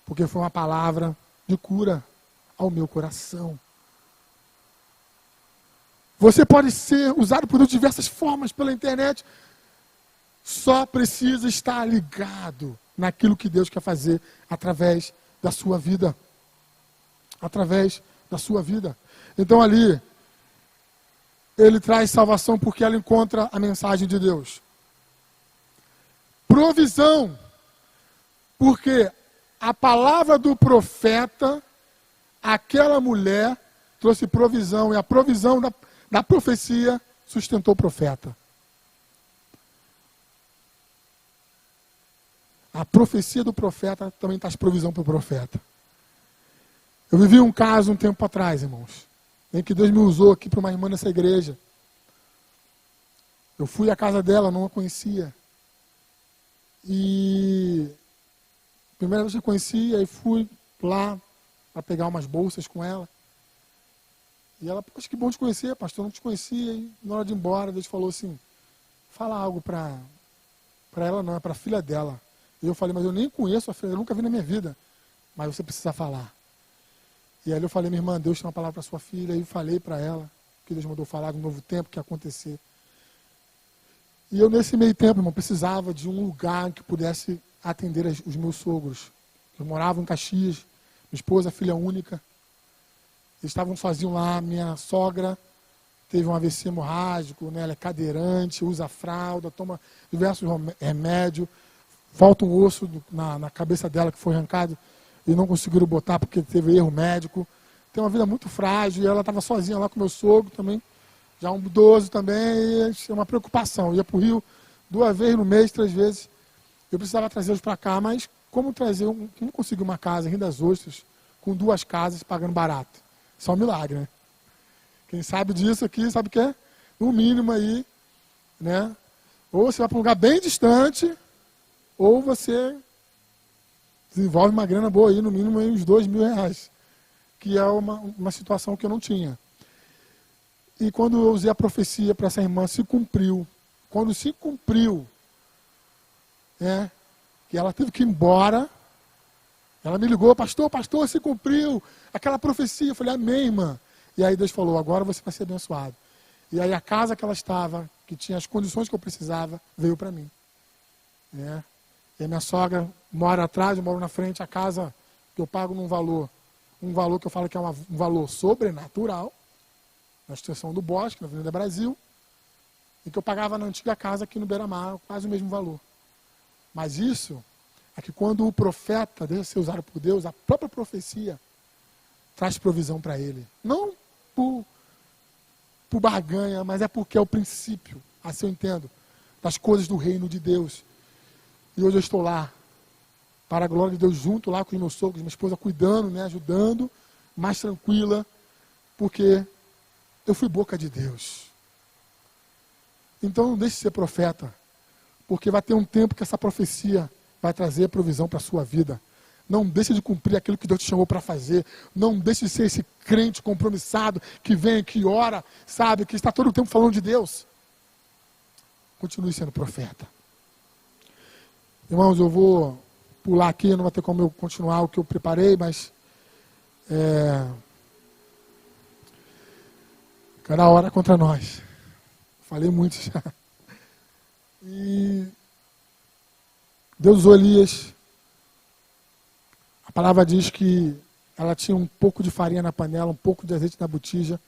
Porque foi uma palavra de cura ao meu coração. Você pode ser usado por Deus de diversas formas pela internet. Só precisa estar ligado naquilo que Deus quer fazer através da sua vida. Através da sua vida. Então ali, ele traz salvação porque ela encontra a mensagem de Deus. Provisão, porque a palavra do profeta, aquela mulher, trouxe provisão, e a provisão da profecia sustentou o profeta. A profecia do profeta também traz provisão para o profeta. Eu vivi um caso um tempo atrás, irmãos, em que Deus me usou aqui para uma irmã nessa igreja. Eu fui à casa dela, não a conhecia. E primeira vez que eu conheci, aí fui lá para pegar umas bolsas com ela. E ela, poxa, que bom te conhecer, pastor, não te conhecia. E na hora de ir embora, Deus falou assim, fala algo para ela não, é para a filha dela. E eu falei, mas eu nem conheço a filha, eu nunca vi na minha vida. Mas você precisa falar. E aí eu falei, minha irmã, Deus tem uma palavra para sua filha. E eu falei para ela, que Deus mandou falar de um novo tempo que ia acontecer. E eu, nesse meio tempo, irmão, precisava de um lugar que pudesse atender os meus sogros. Eu morava em Caxias, minha esposa, filha única. Eles estavam sozinhos lá, minha sogra teve um AVC hemorrágico, né? Ela é cadeirante, usa fralda, toma diversos remédios. Falta um osso na cabeça dela que foi arrancado e não conseguiram botar porque teve erro médico. Tem uma vida muito frágil e ela estava sozinha lá com meu sogro também. Já um idoso também, e é uma preocupação. Eu ia para o Rio 2 vezes no mês, 3 vezes. Eu precisava trazê-los para cá, mas como conseguir uma casa em Rio das Ostras, com 2 casas, pagando barato? Só um milagre, né? Quem sabe disso aqui, sabe o que é? No mínimo aí, né? Ou você vai para um lugar bem distante, ou você desenvolve uma grana boa aí, no mínimo aí uns R$2.000, que é uma situação que eu não tinha. E quando eu usei a profecia para essa irmã, se cumpriu. Quando se cumpriu, né, que ela teve que ir embora, ela me ligou, pastor, se cumpriu aquela profecia. Eu falei, amém, irmã. E aí Deus falou, agora você vai ser abençoado. E aí a casa que ela estava, que tinha as condições que eu precisava, veio para mim. Né? E a minha sogra mora atrás, eu moro na frente, a casa que eu pago um valor que eu falo que é um valor sobrenatural, na extensão do Bosque, na Avenida Brasil, e que eu pagava na antiga casa aqui no Beira-Mar, quase o mesmo valor. Mas isso é que quando o profeta deixa ser usado por Deus, a própria profecia traz provisão para ele. Não por barganha, mas é porque é o princípio, assim eu entendo, das coisas do reino de Deus. E hoje eu estou lá, para a glória de Deus, junto lá com os meus sogros, minha esposa cuidando, né, ajudando, mais tranquila, porque eu fui boca de Deus. Então não deixe de ser profeta, porque vai ter um tempo que essa profecia vai trazer provisão para a sua vida. Não deixe de cumprir aquilo que Deus te chamou para fazer. Não deixe de ser esse crente compromissado que vem, que ora, sabe, que está todo o tempo falando de Deus. Continue sendo profeta. Irmãos, eu vou pular aqui, não vai ter como eu continuar o que eu preparei, mas Cada hora contra nós. Falei muito já. E Deus usou Elias. A palavra diz que ela tinha um pouco de farinha na panela, um pouco de azeite na botija.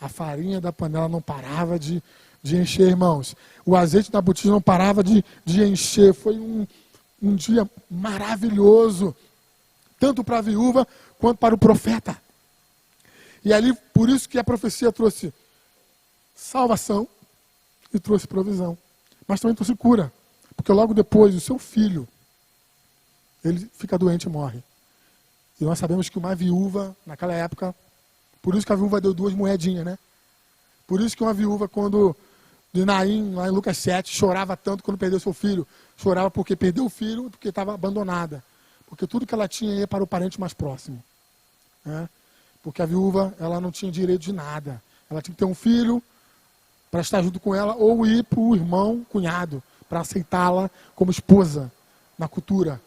A farinha da panela não parava de encher, irmãos. O azeite da botija não parava de encher. Foi um dia maravilhoso, tanto para a viúva quanto para o profeta. E ali, por isso que a profecia trouxe salvação e trouxe provisão. Mas também trouxe cura. Porque logo depois, o seu filho, ele fica doente e morre. E nós sabemos que uma viúva, naquela época, por isso que a viúva deu 2 moedinhas, né? Por isso que uma viúva, quando de Naim, lá em Lucas 7, chorava tanto quando perdeu seu filho. Chorava porque perdeu o filho e porque estava abandonada. Porque tudo que ela tinha ia para o parente mais próximo. Né? Porque a viúva, ela não tinha direito de nada. Ela tinha que ter um filho para estar junto com ela, ou ir para o irmão, cunhado, para aceitá-la como esposa na cultura.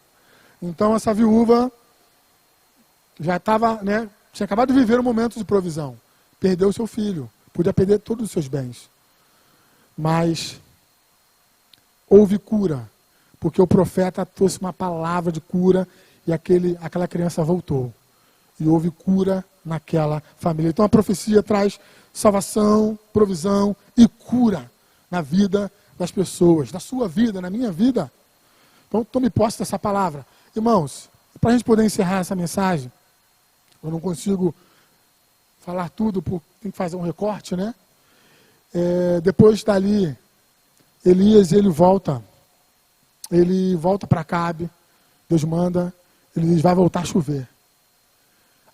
Então essa viúva já estava, né, tinha acabado de viver um momento de provisão. Perdeu o seu filho. Podia perder todos os seus bens. Mas houve cura. Porque o profeta trouxe uma palavra de cura e aquela criança voltou. E houve cura naquela família. Então a profecia traz salvação, provisão e cura na vida das pessoas. Na sua vida, na minha vida. Então tome posse dessa palavra. Irmãos, para a gente poder encerrar essa mensagem, eu não consigo falar tudo, tem que fazer um recorte, né? Depois dali, Elias, ele volta para Acabe, Deus manda, ele diz, vai voltar a chover.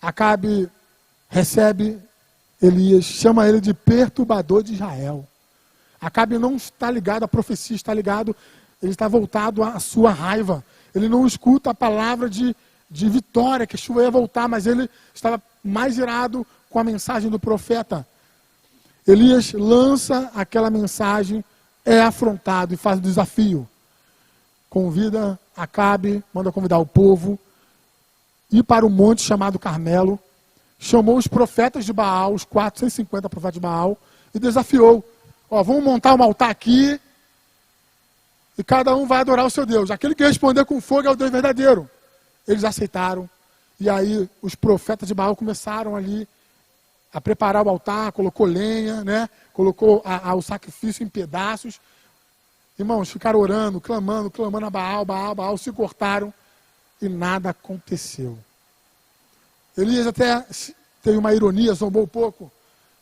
Acabe recebe Elias, chama ele de perturbador de Israel. Acabe não está ligado à profecia, ele está voltado à sua raiva. Ele não escuta a palavra de vitória, que a chuva ia voltar, mas ele estava mais irado com a mensagem do profeta. Elias lança aquela mensagem, é afrontado e faz o desafio. Convida Acabe, manda convidar o povo, ir para um monte chamado Carmelo, chamou os profetas de Baal, os 450 profetas de Baal, e desafiou. Vamos montar um altar aqui, e cada um vai adorar o seu Deus. Aquele que responder com fogo é o Deus verdadeiro. Eles aceitaram, e aí os profetas de Baal começaram ali a preparar o altar, colocou lenha, né? Colocou o sacrifício em pedaços. Irmãos, ficaram orando, clamando a Baal, se cortaram e nada aconteceu. Elias até teve uma ironia, zombou um pouco,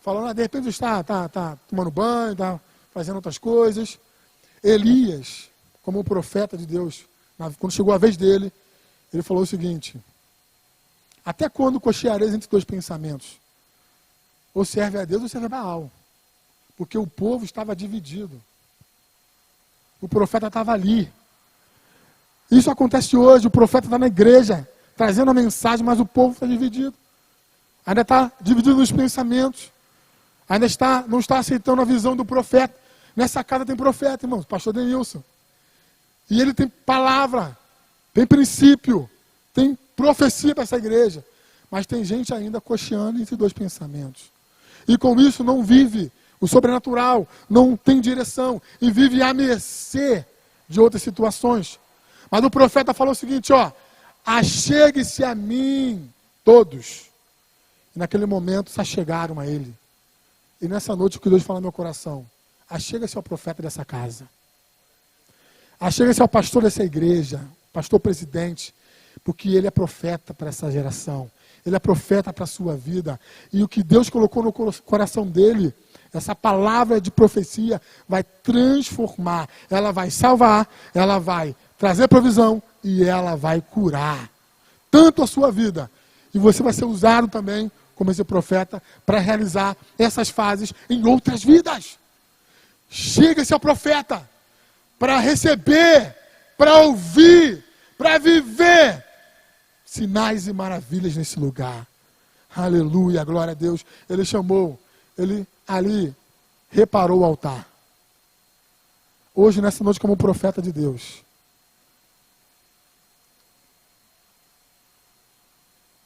falando, de repente está tomando banho, está fazendo outras coisas. Elias, como profeta de Deus, quando chegou a vez dele, ele falou o seguinte, até quando cocheareis entre 2 pensamentos? Ou serve a Deus ou serve a Baal. Porque o povo estava dividido. O profeta estava ali. Isso acontece hoje, o profeta está na igreja, trazendo a mensagem, mas o povo está dividido. Ainda está dividido nos pensamentos. Ainda não está aceitando a visão do profeta. Nessa casa tem profeta, irmãos, pastor Denilson. E ele tem palavra, tem princípio, tem profecia para essa igreja. Mas tem gente ainda cocheando entre 2 pensamentos. E com isso não vive o sobrenatural, não tem direção e vive à mercê de outras situações. Mas o profeta falou o seguinte, achegue-se a mim todos. E naquele momento se achegaram a ele. E nessa noite o que Deus fala no meu coração, achega-se ao profeta dessa casa. Achega-se ao pastor dessa igreja, pastor presidente, porque ele é profeta para essa geração. Ele é profeta para a sua vida. E o que Deus colocou no coração dele, essa palavra de profecia, vai transformar. Ela vai salvar, ela vai trazer provisão e ela vai curar. Tanto a sua vida. E você vai ser usado também, como esse profeta, para realizar essas fases em outras vidas. Chega-se ao profeta para receber, para ouvir, para viver sinais e maravilhas nesse lugar. Aleluia, glória a Deus. Ele chamou, ele ali reparou o altar. Hoje, nessa noite, como profeta de Deus,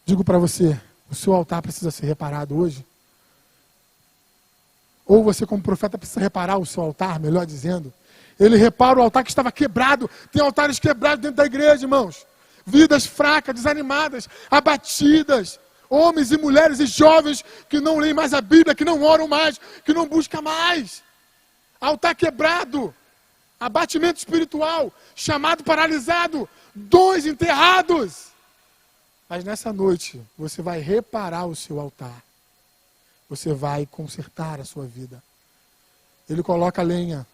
digo para você, o seu altar precisa ser reparado hoje. ou você como profeta precisa reparar o seu altar, melhor dizendo. Ele repara o altar que estava quebrado. Tem altares quebrados dentro da igreja, irmãos. Vidas fracas, desanimadas, abatidas. Homens e mulheres e jovens que não leem mais a Bíblia, que não oram mais, que não buscam mais. Altar quebrado. Abatimento espiritual. Chamado paralisado. Dons enterrados. Mas nessa noite, você vai reparar o seu altar. Você vai consertar a sua vida. Ele coloca lenha.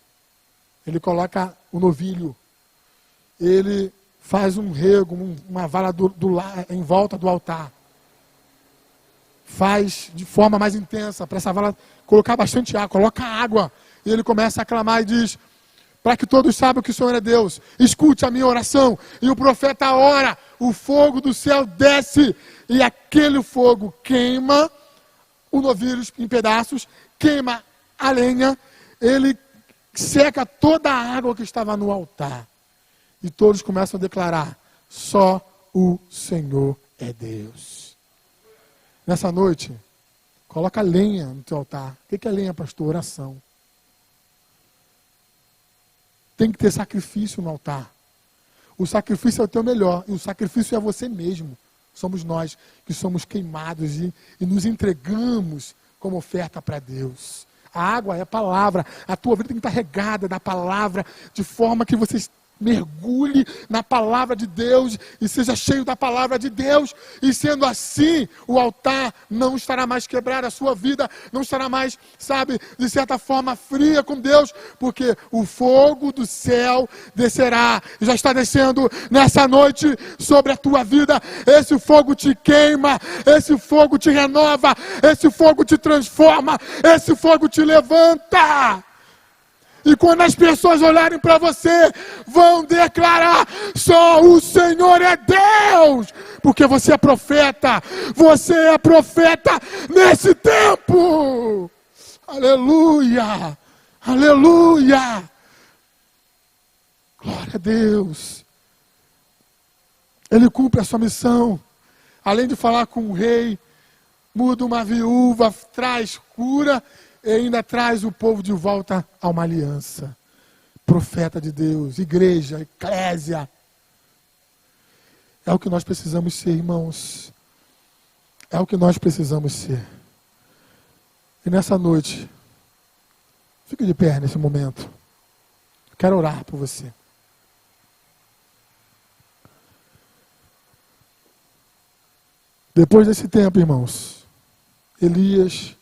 Ele coloca o novilho. Ele faz um rego, uma vala em volta do altar. Faz de forma mais intensa, para essa vala colocar bastante água. Coloca água. E ele começa a clamar e diz, para que todos saibam que o Senhor é Deus, escute a minha oração. E o profeta ora, o fogo do céu desce, e aquele fogo queima o novilho em pedaços, queima a lenha, ele seca toda a água que estava no altar. E todos começam a declarar, só o Senhor é Deus. Nessa noite, coloca lenha no teu altar. O que é lenha, pastor? Oração. Tem que ter sacrifício no altar. O sacrifício é o teu melhor, e o sacrifício é você mesmo. Somos nós que somos queimados e nos entregamos como oferta para Deus. A água é a palavra. A tua vida tem que estar regada da palavra, de forma que você mergulhe na palavra de Deus e seja cheio da palavra de Deus. E sendo assim, o altar não estará mais quebrado, a sua vida não estará mais, de certa forma fria com Deus, porque o fogo do céu descerá, já está descendo nessa noite sobre a tua vida. Esse fogo te queima, esse fogo te renova, esse fogo te transforma, esse fogo te levanta. E quando as pessoas olharem para você, vão declarar, só o Senhor é Deus. Porque você é profeta nesse tempo. Aleluia, aleluia. Glória a Deus. Ele cumpre a sua missão. Além de falar com o rei, muda uma viúva, traz cura, e ainda traz o povo de volta a uma aliança. Profeta de Deus, igreja, eclésia. É o que nós precisamos ser, irmãos. É o que nós precisamos ser. E nessa noite, fique de pé nesse momento. Eu quero orar por você. Depois desse tempo, irmãos, Elias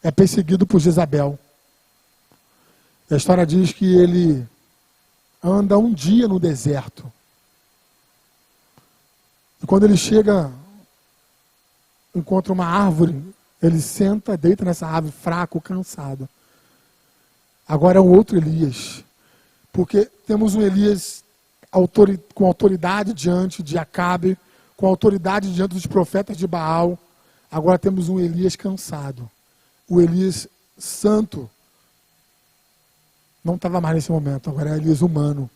é perseguido por Jezabel. A história diz que ele anda um dia no deserto. E quando ele chega, encontra uma árvore, ele senta, deita nessa árvore, fraco, cansado. Agora é um outro Elias. Porque temos um Elias com autoridade diante de Acabe, com autoridade diante dos profetas de Baal. Agora temos um Elias cansado. O Elias santo não estava mais nesse momento, agora é Elias humano.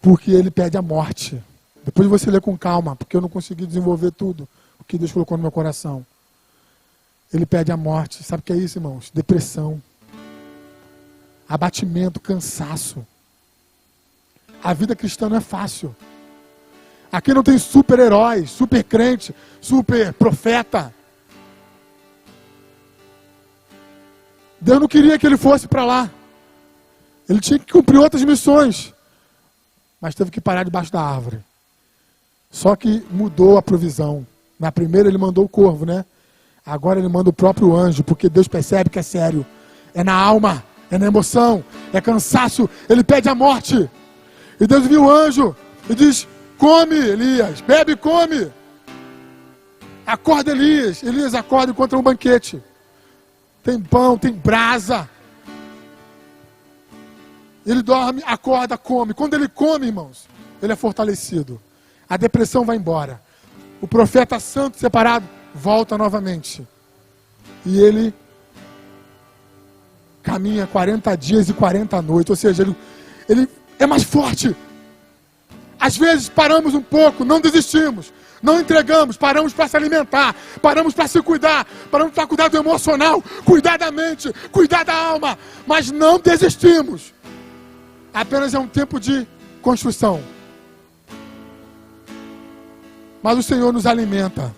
Porque ele pede a morte. Depois você lê com calma, porque eu não consegui desenvolver tudo o que Deus colocou no meu coração. Ele pede a morte. Sabe o que é isso, irmãos? Depressão, abatimento, cansaço. A vida cristã não é fácil. Aqui não tem super-herói, super crente, super profeta. Deus não queria que ele fosse para lá. Ele tinha que cumprir outras missões. Mas teve que parar debaixo da árvore. Só que mudou a provisão. Na primeira ele mandou o corvo, né? Agora ele manda o próprio anjo, porque Deus percebe que é sério. É na alma, é na emoção, é cansaço. Ele pede a morte. E Deus viu o anjo e diz, come, Elias, bebe e come. Acorda, Elias. Elias acorda e encontra um banquete. Tem pão, tem brasa. Ele dorme, acorda, come. Quando ele come, irmãos, ele é fortalecido. A depressão vai embora. O profeta santo separado volta novamente. E ele caminha 40 dias e 40 noites. Ou seja, ele é mais forte. Às vezes paramos um pouco, não desistimos, não entregamos, paramos para se alimentar, paramos para se cuidar, paramos para cuidar do emocional, cuidar da mente, cuidar da alma, mas não desistimos. Apenas é um tempo de construção. Mas o Senhor nos alimenta.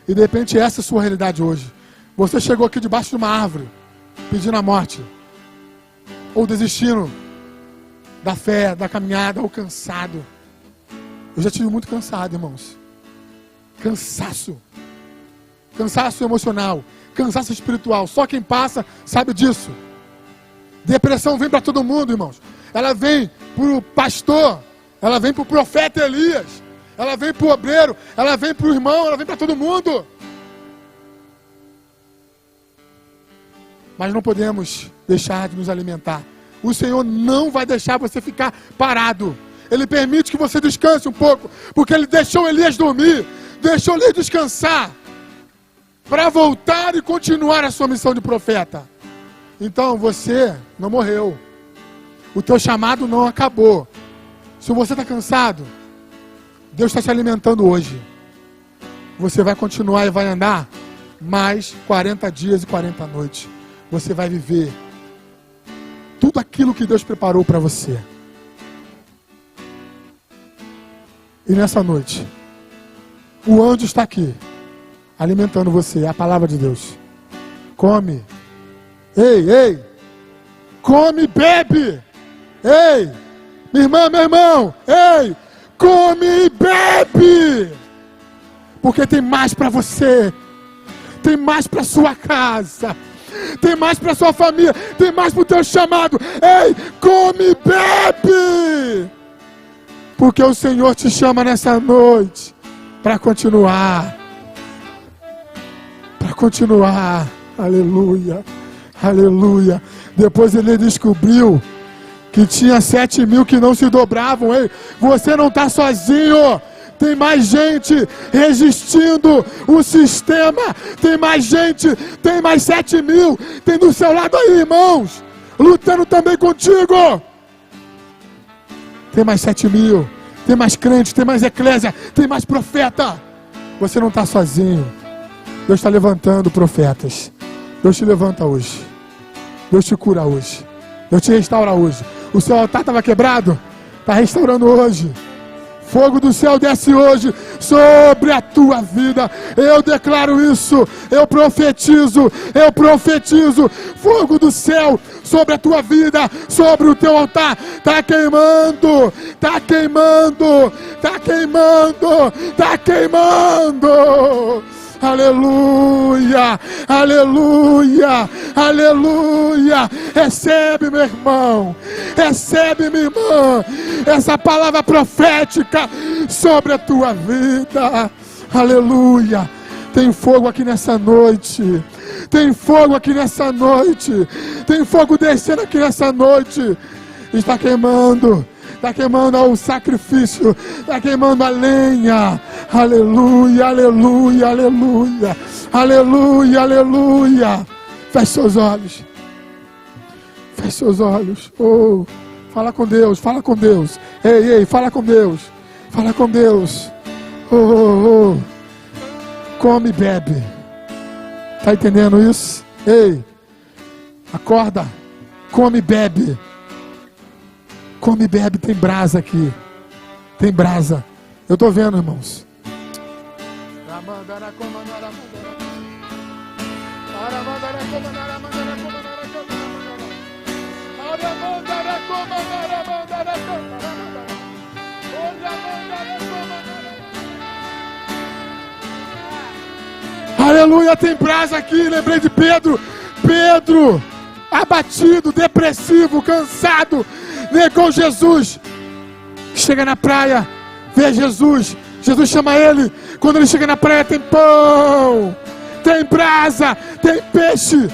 E de repente essa é a sua realidade hoje. Você chegou aqui debaixo de uma árvore, pedindo a morte, ou desistindo da fé, da caminhada, ou cansado. Eu já estive muito cansado, irmãos. Cansaço emocional, cansaço espiritual. Só quem passa sabe disso. Depressão vem para todo mundo, irmãos. Ela vem para o pastor, ela vem para o profeta Elias, ela vem para o obreiro, ela vem para o irmão, ela vem para todo mundo. Mas não podemos deixar de nos alimentar. O Senhor não vai deixar você ficar parado. Ele permite que você descanse um pouco, porque Ele deixou Elias dormir, deixou Elias descansar, para voltar e continuar a sua missão de profeta. Então você não morreu. O teu chamado não acabou. Se você está cansado, Deus está te alimentando hoje. Você vai continuar e vai andar mais 40 dias e 40 noites. Você vai viver tudo aquilo que Deus preparou para você. E nessa noite, o anjo está aqui, alimentando você, é a palavra de Deus. Come. Ei, come e bebe. Ei, minha irmã, meu irmão, ei, come e bebe. Porque tem mais para você, tem mais para sua casa, tem mais para sua família, tem mais para o teu chamado. Ei, come e bebe. Porque o Senhor te chama nessa noite para continuar. Para continuar. Aleluia. Aleluia. Depois ele descobriu que tinha 7.000 que não se dobravam. Ei, você não está sozinho. Tem mais gente resistindo o sistema. Tem mais gente. Tem mais 7.000. Tem do seu lado aí, irmãos, lutando também contigo. Tem mais 7.000. Tem mais crente. Tem mais eclésia. Tem mais profeta. Você não está sozinho. Deus está levantando profetas. Deus te levanta hoje. Deus te cura hoje. Deus te restaura hoje. O seu altar estava quebrado. Está restaurando hoje. Fogo do céu desce hoje sobre a tua vida. Eu declaro isso. Eu profetizo. Fogo do céu sobre a tua vida, sobre o teu altar. Está queimando. Está queimando. Está queimando. Está queimando. Aleluia, aleluia, aleluia. Recebe, meu irmão, recebe, minha irmã, essa palavra profética sobre a tua vida. Aleluia. Tem fogo aqui nessa noite. Tem fogo aqui nessa noite. Tem fogo descendo aqui nessa noite. Está queimando. Está queimando o sacrifício. Está queimando a lenha. Aleluia, aleluia, aleluia. Aleluia, aleluia. Feche seus olhos. Feche seus olhos. Oh, fala com Deus, fala com Deus. Ei, fala com Deus. Fala com Deus. Oh. Come e bebe. Está entendendo isso? Ei, acorda. Come e bebe. Come e bebe, tem brasa aqui. Tem brasa. Eu estou vendo, irmãos. Aleluia, tem brasa aqui. Lembrei de Pedro. Pedro, abatido, depressivo, cansado, negou Jesus. Chega na praia, vê Jesus. Jesus chama ele. Quando ele chega na praia, tem pão, tem brasa, tem peixe.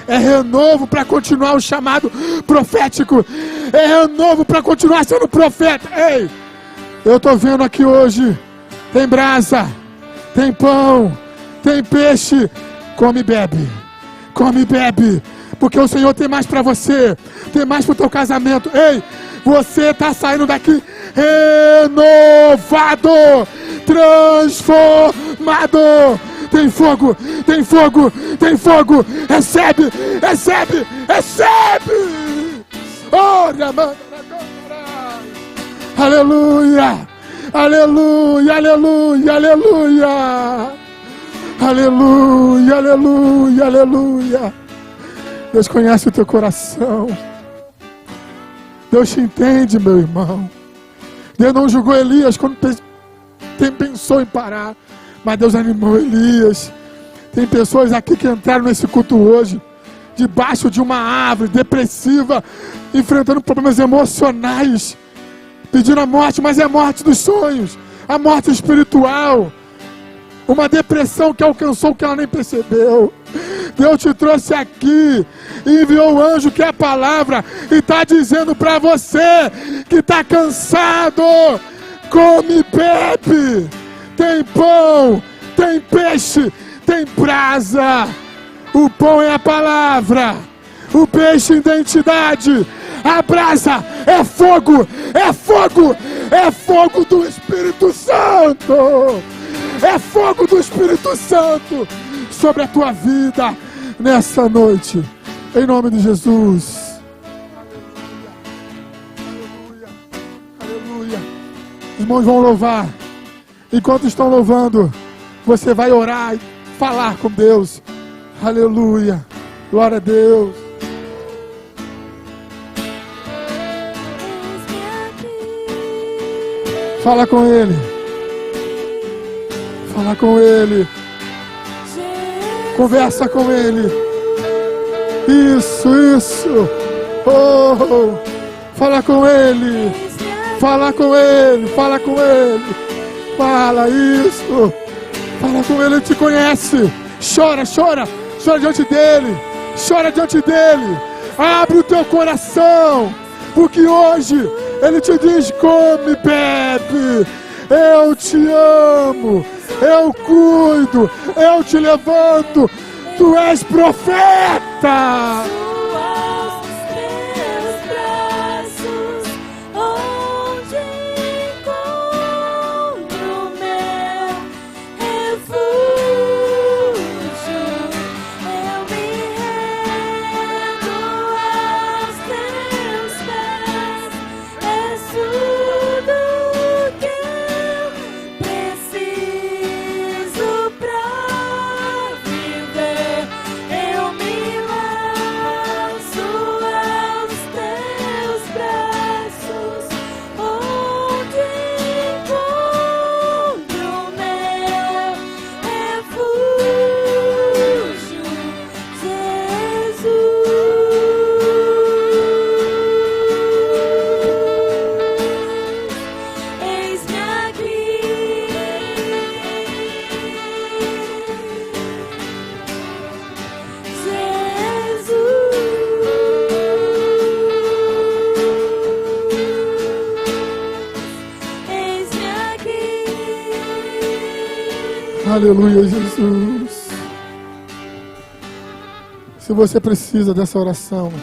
É renovo para continuar o chamado profético. É renovo para continuar sendo profeta. Ei, eu estou vendo aqui hoje. Tem brasa, tem pão, tem peixe. Come e bebe. Come e bebe. Porque o Senhor tem mais para você. Tem mais para o teu casamento. Ei, você está saindo daqui renovado, transformado. Tem fogo, tem fogo, tem fogo. Recebe, recebe, recebe. Ora, mano. Aleluia, aleluia, aleluia, aleluia. Aleluia, aleluia, aleluia. Deus conhece o teu coração. Deus te entende, meu irmão. Deus não julgou Elias quando pensou em parar, mas Deus animou Elias. Tem pessoas aqui que entraram nesse culto hoje, debaixo de uma árvore, depressiva, enfrentando problemas emocionais, pedindo a morte, mas é a morte dos sonhos, a morte espiritual. Uma depressão que alcançou o que ela nem percebeu. Deus te trouxe aqui, enviou o anjo que é a palavra, e está dizendo para você que está cansado: come e bebe. Tem pão, tem peixe, tem brasa. O pão é a palavra, o peixe é identidade, a brasa é fogo, é fogo, é fogo do Espírito Santo. É fogo do Espírito Santo sobre a tua vida nessa noite, em nome de Jesus. Aleluia, aleluia. Os irmãos vão louvar. Enquanto estão louvando, você vai orar e falar com Deus. Aleluia, glória a Deus. Fala com Ele. Fala com Ele. Conversa com Ele. Isso, isso. Oh, fala com Ele. Fala com Ele. Fala com Ele. Fala isso. Fala com Ele, Ele te conhece. Chora, chora. Chora diante dEle. Chora diante dEle. Abre o teu coração. Porque hoje Ele te diz: come, bebe. Eu te amo. Eu cuido, eu te levanto, tu és profeta. Aleluia, Jesus. Se você precisa dessa oração,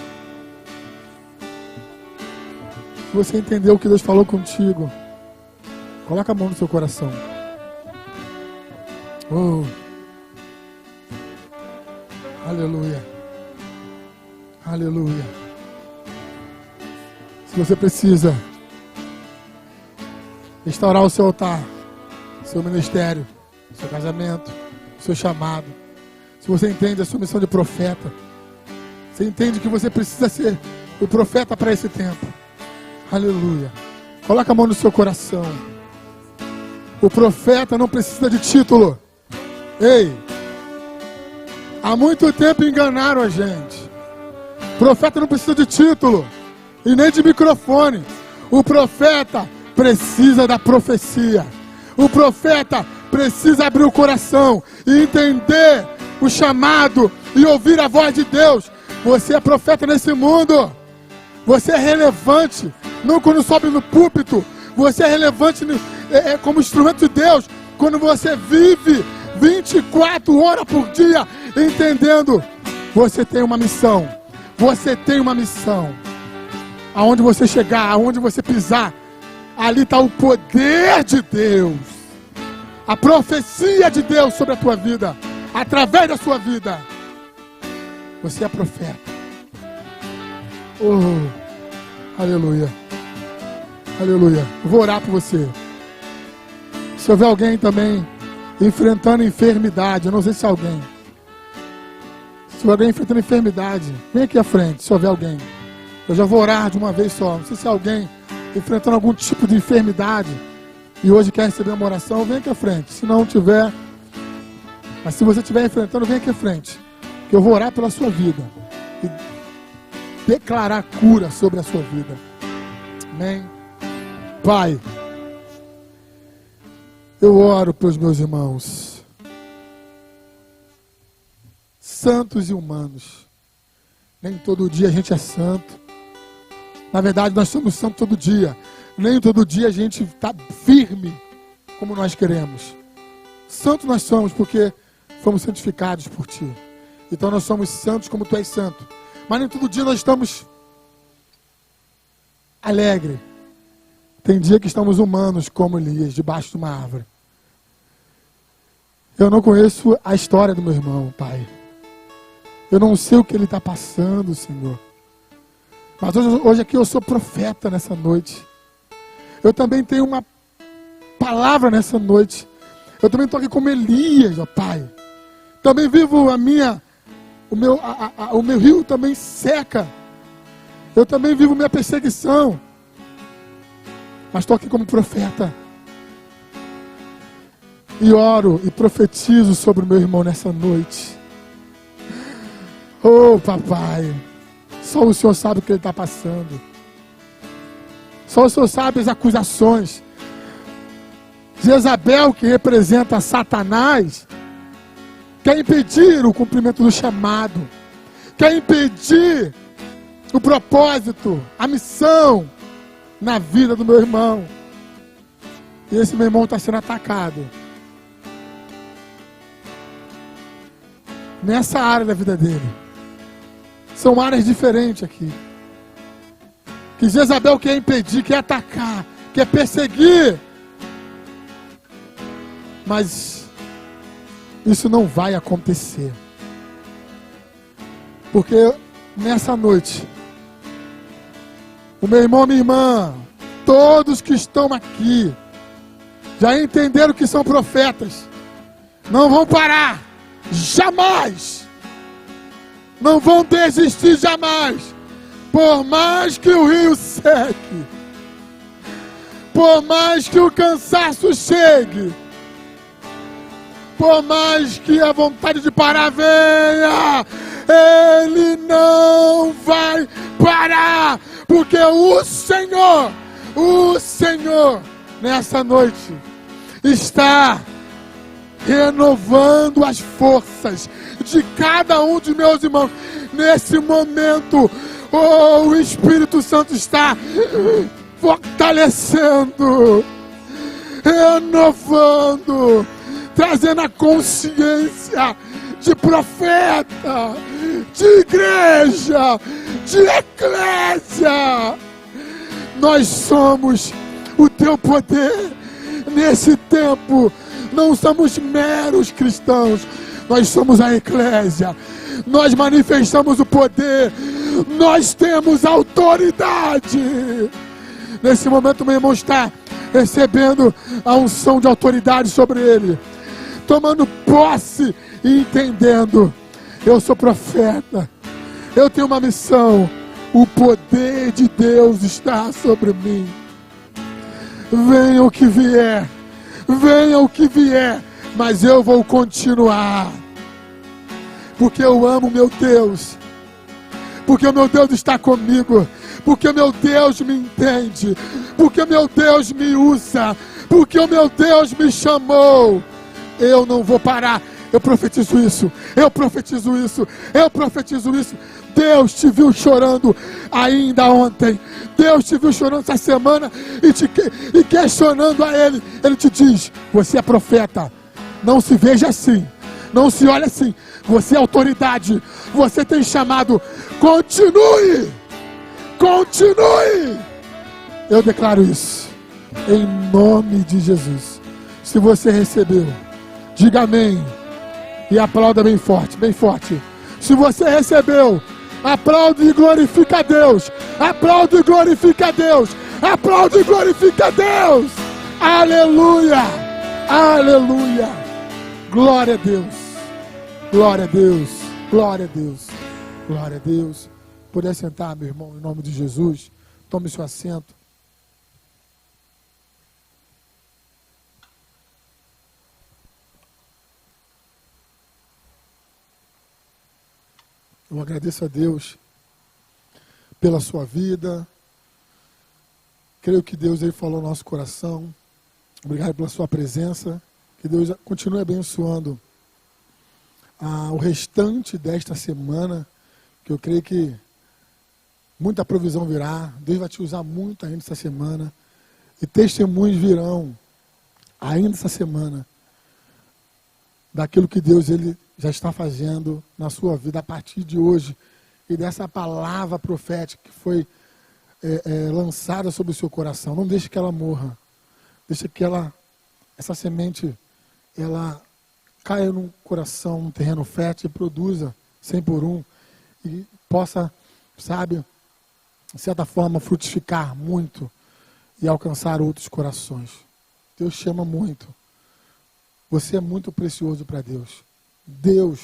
se você entendeu o que Deus falou contigo, coloca a mão no seu coração. Oh, aleluia, aleluia. Se você precisa restaurar o seu altar, seu ministério, seu casamento, seu chamado, se você entende a sua missão de profeta, você entende que você precisa ser o profeta para esse tempo, aleluia, coloca a mão no seu coração. O profeta não precisa de título. Ei, há muito tempo enganaram a gente. O profeta não precisa de título e nem de microfone. O profeta precisa da profecia. O profeta precisa abrir o coração e entender o chamado e ouvir a voz de Deus. Você é profeta nesse mundo. Você é relevante, não quando sobe no púlpito. Você é relevante como instrumento de Deus quando você vive 24 horas por dia entendendo. Você tem uma missão. Você tem uma missão. Aonde você chegar, aonde você pisar, ali está o poder de Deus, a profecia de Deus sobre a tua vida, através da sua vida. Você é profeta. Oh, aleluia, aleluia. Eu vou orar por você. Se houver alguém também enfrentando enfermidade, eu não sei se é alguém. Se houver alguém enfrentando enfermidade, vem aqui à frente, se houver alguém. Eu já vou orar de uma vez só. Não sei se é alguém enfrentando algum tipo de enfermidade e hoje quer receber uma oração, vem aqui à frente. Se não tiver, mas se você estiver enfrentando, vem aqui à frente, que eu vou orar pela sua vida e declarar cura sobre a sua vida. Amém? Pai, eu oro pelos meus irmãos, santos e humanos. Nem todo dia a gente é santo. Na verdade, nós somos santos todo dia. Nem todo dia a gente está firme como nós queremos. Santos nós somos porque fomos santificados por Ti. Então nós somos santos como Tu és santo. Mas nem todo dia nós estamos alegres. Tem dia que estamos humanos como Elias, debaixo de uma árvore. Eu não conheço a história do meu irmão, Pai. Eu não sei o que ele está passando, Senhor. Mas hoje aqui eu sou profeta nessa noite. Eu também tenho uma palavra nessa noite. Eu também estou aqui como Elias, ó Pai. Também vivo o meu rio também seca. Eu também vivo minha perseguição. Mas estou aqui como profeta. E oro e profetizo sobre o meu irmão nessa noite. Oh, papai. Só o Senhor sabe o que ele está passando. Só o Senhor sabe as acusações. Jezabel, que representa Satanás, quer impedir o cumprimento do chamado. Quer impedir o propósito, a missão na vida do meu irmão. E esse meu irmão está sendo atacado. Nessa área da vida dele. São áreas diferentes aqui. Que Jezabel quer impedir, quer atacar, quer perseguir. Mas isso não vai acontecer. Porque nessa noite, o meu irmão, minha irmã, todos que estão aqui, já entenderam que são profetas. Não vão parar. Jamais. Não vão desistir jamais. Por mais que o rio seque, por mais que o cansaço chegue, por mais que a vontade de parar venha, ele não vai parar, porque o Senhor, nessa noite, está renovando as forças de cada um de meus irmãos. Nesse momento, o Espírito Santo está fortalecendo, renovando, trazendo a consciência de profeta, de igreja, de eclésia. Nós somos o teu poder nesse tempo. Não somos meros cristãos, nós somos a eclésia. Nós manifestamos o poder, nós temos autoridade. Nesse momento, meu irmão está recebendo a unção de autoridade sobre ele, tomando posse e entendendo: eu sou profeta, eu tenho uma missão, o poder de Deus está sobre mim. Venha o que vier, mas eu vou continuar, porque eu amo meu Deus, porque o meu Deus está comigo, porque o meu Deus me entende, porque o meu Deus me usa, porque o meu Deus me chamou. Eu não vou parar. Eu profetizo isso, eu profetizo isso, eu profetizo isso. Deus te viu chorando ainda ontem, Deus te viu chorando essa semana e questionando a Ele. Ele te diz: você é profeta, não se veja assim, não se olhe assim, você é autoridade, você tem chamado, continue, continue. Eu declaro isso, Em nome de Jesus. Se você recebeu, diga amém. E aplauda bem forte, bem forte. Se você recebeu, aplaude e glorifica a Deus. Aplaude e glorifica a Deus. Aplaude e glorifica a Deus. Aleluia. Aleluia. Glória a Deus. Glória a Deus. Glória a Deus. Glória a Deus. Poder sentar, meu irmão, em nome de Jesus. Tome seu assento. Eu agradeço a Deus pela sua vida. Creio que Deus aí falou no nosso coração. Obrigado pela sua presença. Que Deus continue abençoando o restante desta semana. Que eu creio que muita provisão virá. Deus vai te usar muito ainda essa semana. E testemunhos virão ainda essa semana daquilo que Deus ele já está fazendo na sua vida a partir de hoje. E dessa palavra profética que foi lançada sobre o seu coração. Não deixe que ela morra. Deixa que essa semente, ela caia num coração, num terreno fértil e produza 100 por 1. E possa, sabe, de certa forma, frutificar muito e alcançar outros corações. Deus chama muito. Você é muito precioso para Deus. Deus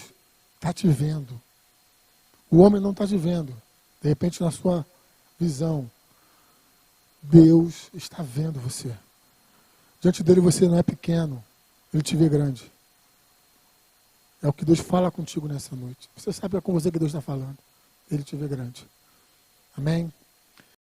está te vendo. O homem não está te vendo. De repente, na sua visão, Deus está vendo você. Diante dele você não é pequeno. Ele te vê grande. É o que Deus fala contigo nessa noite. Você sabe que é com você que Deus está falando. Ele te vê grande. Amém?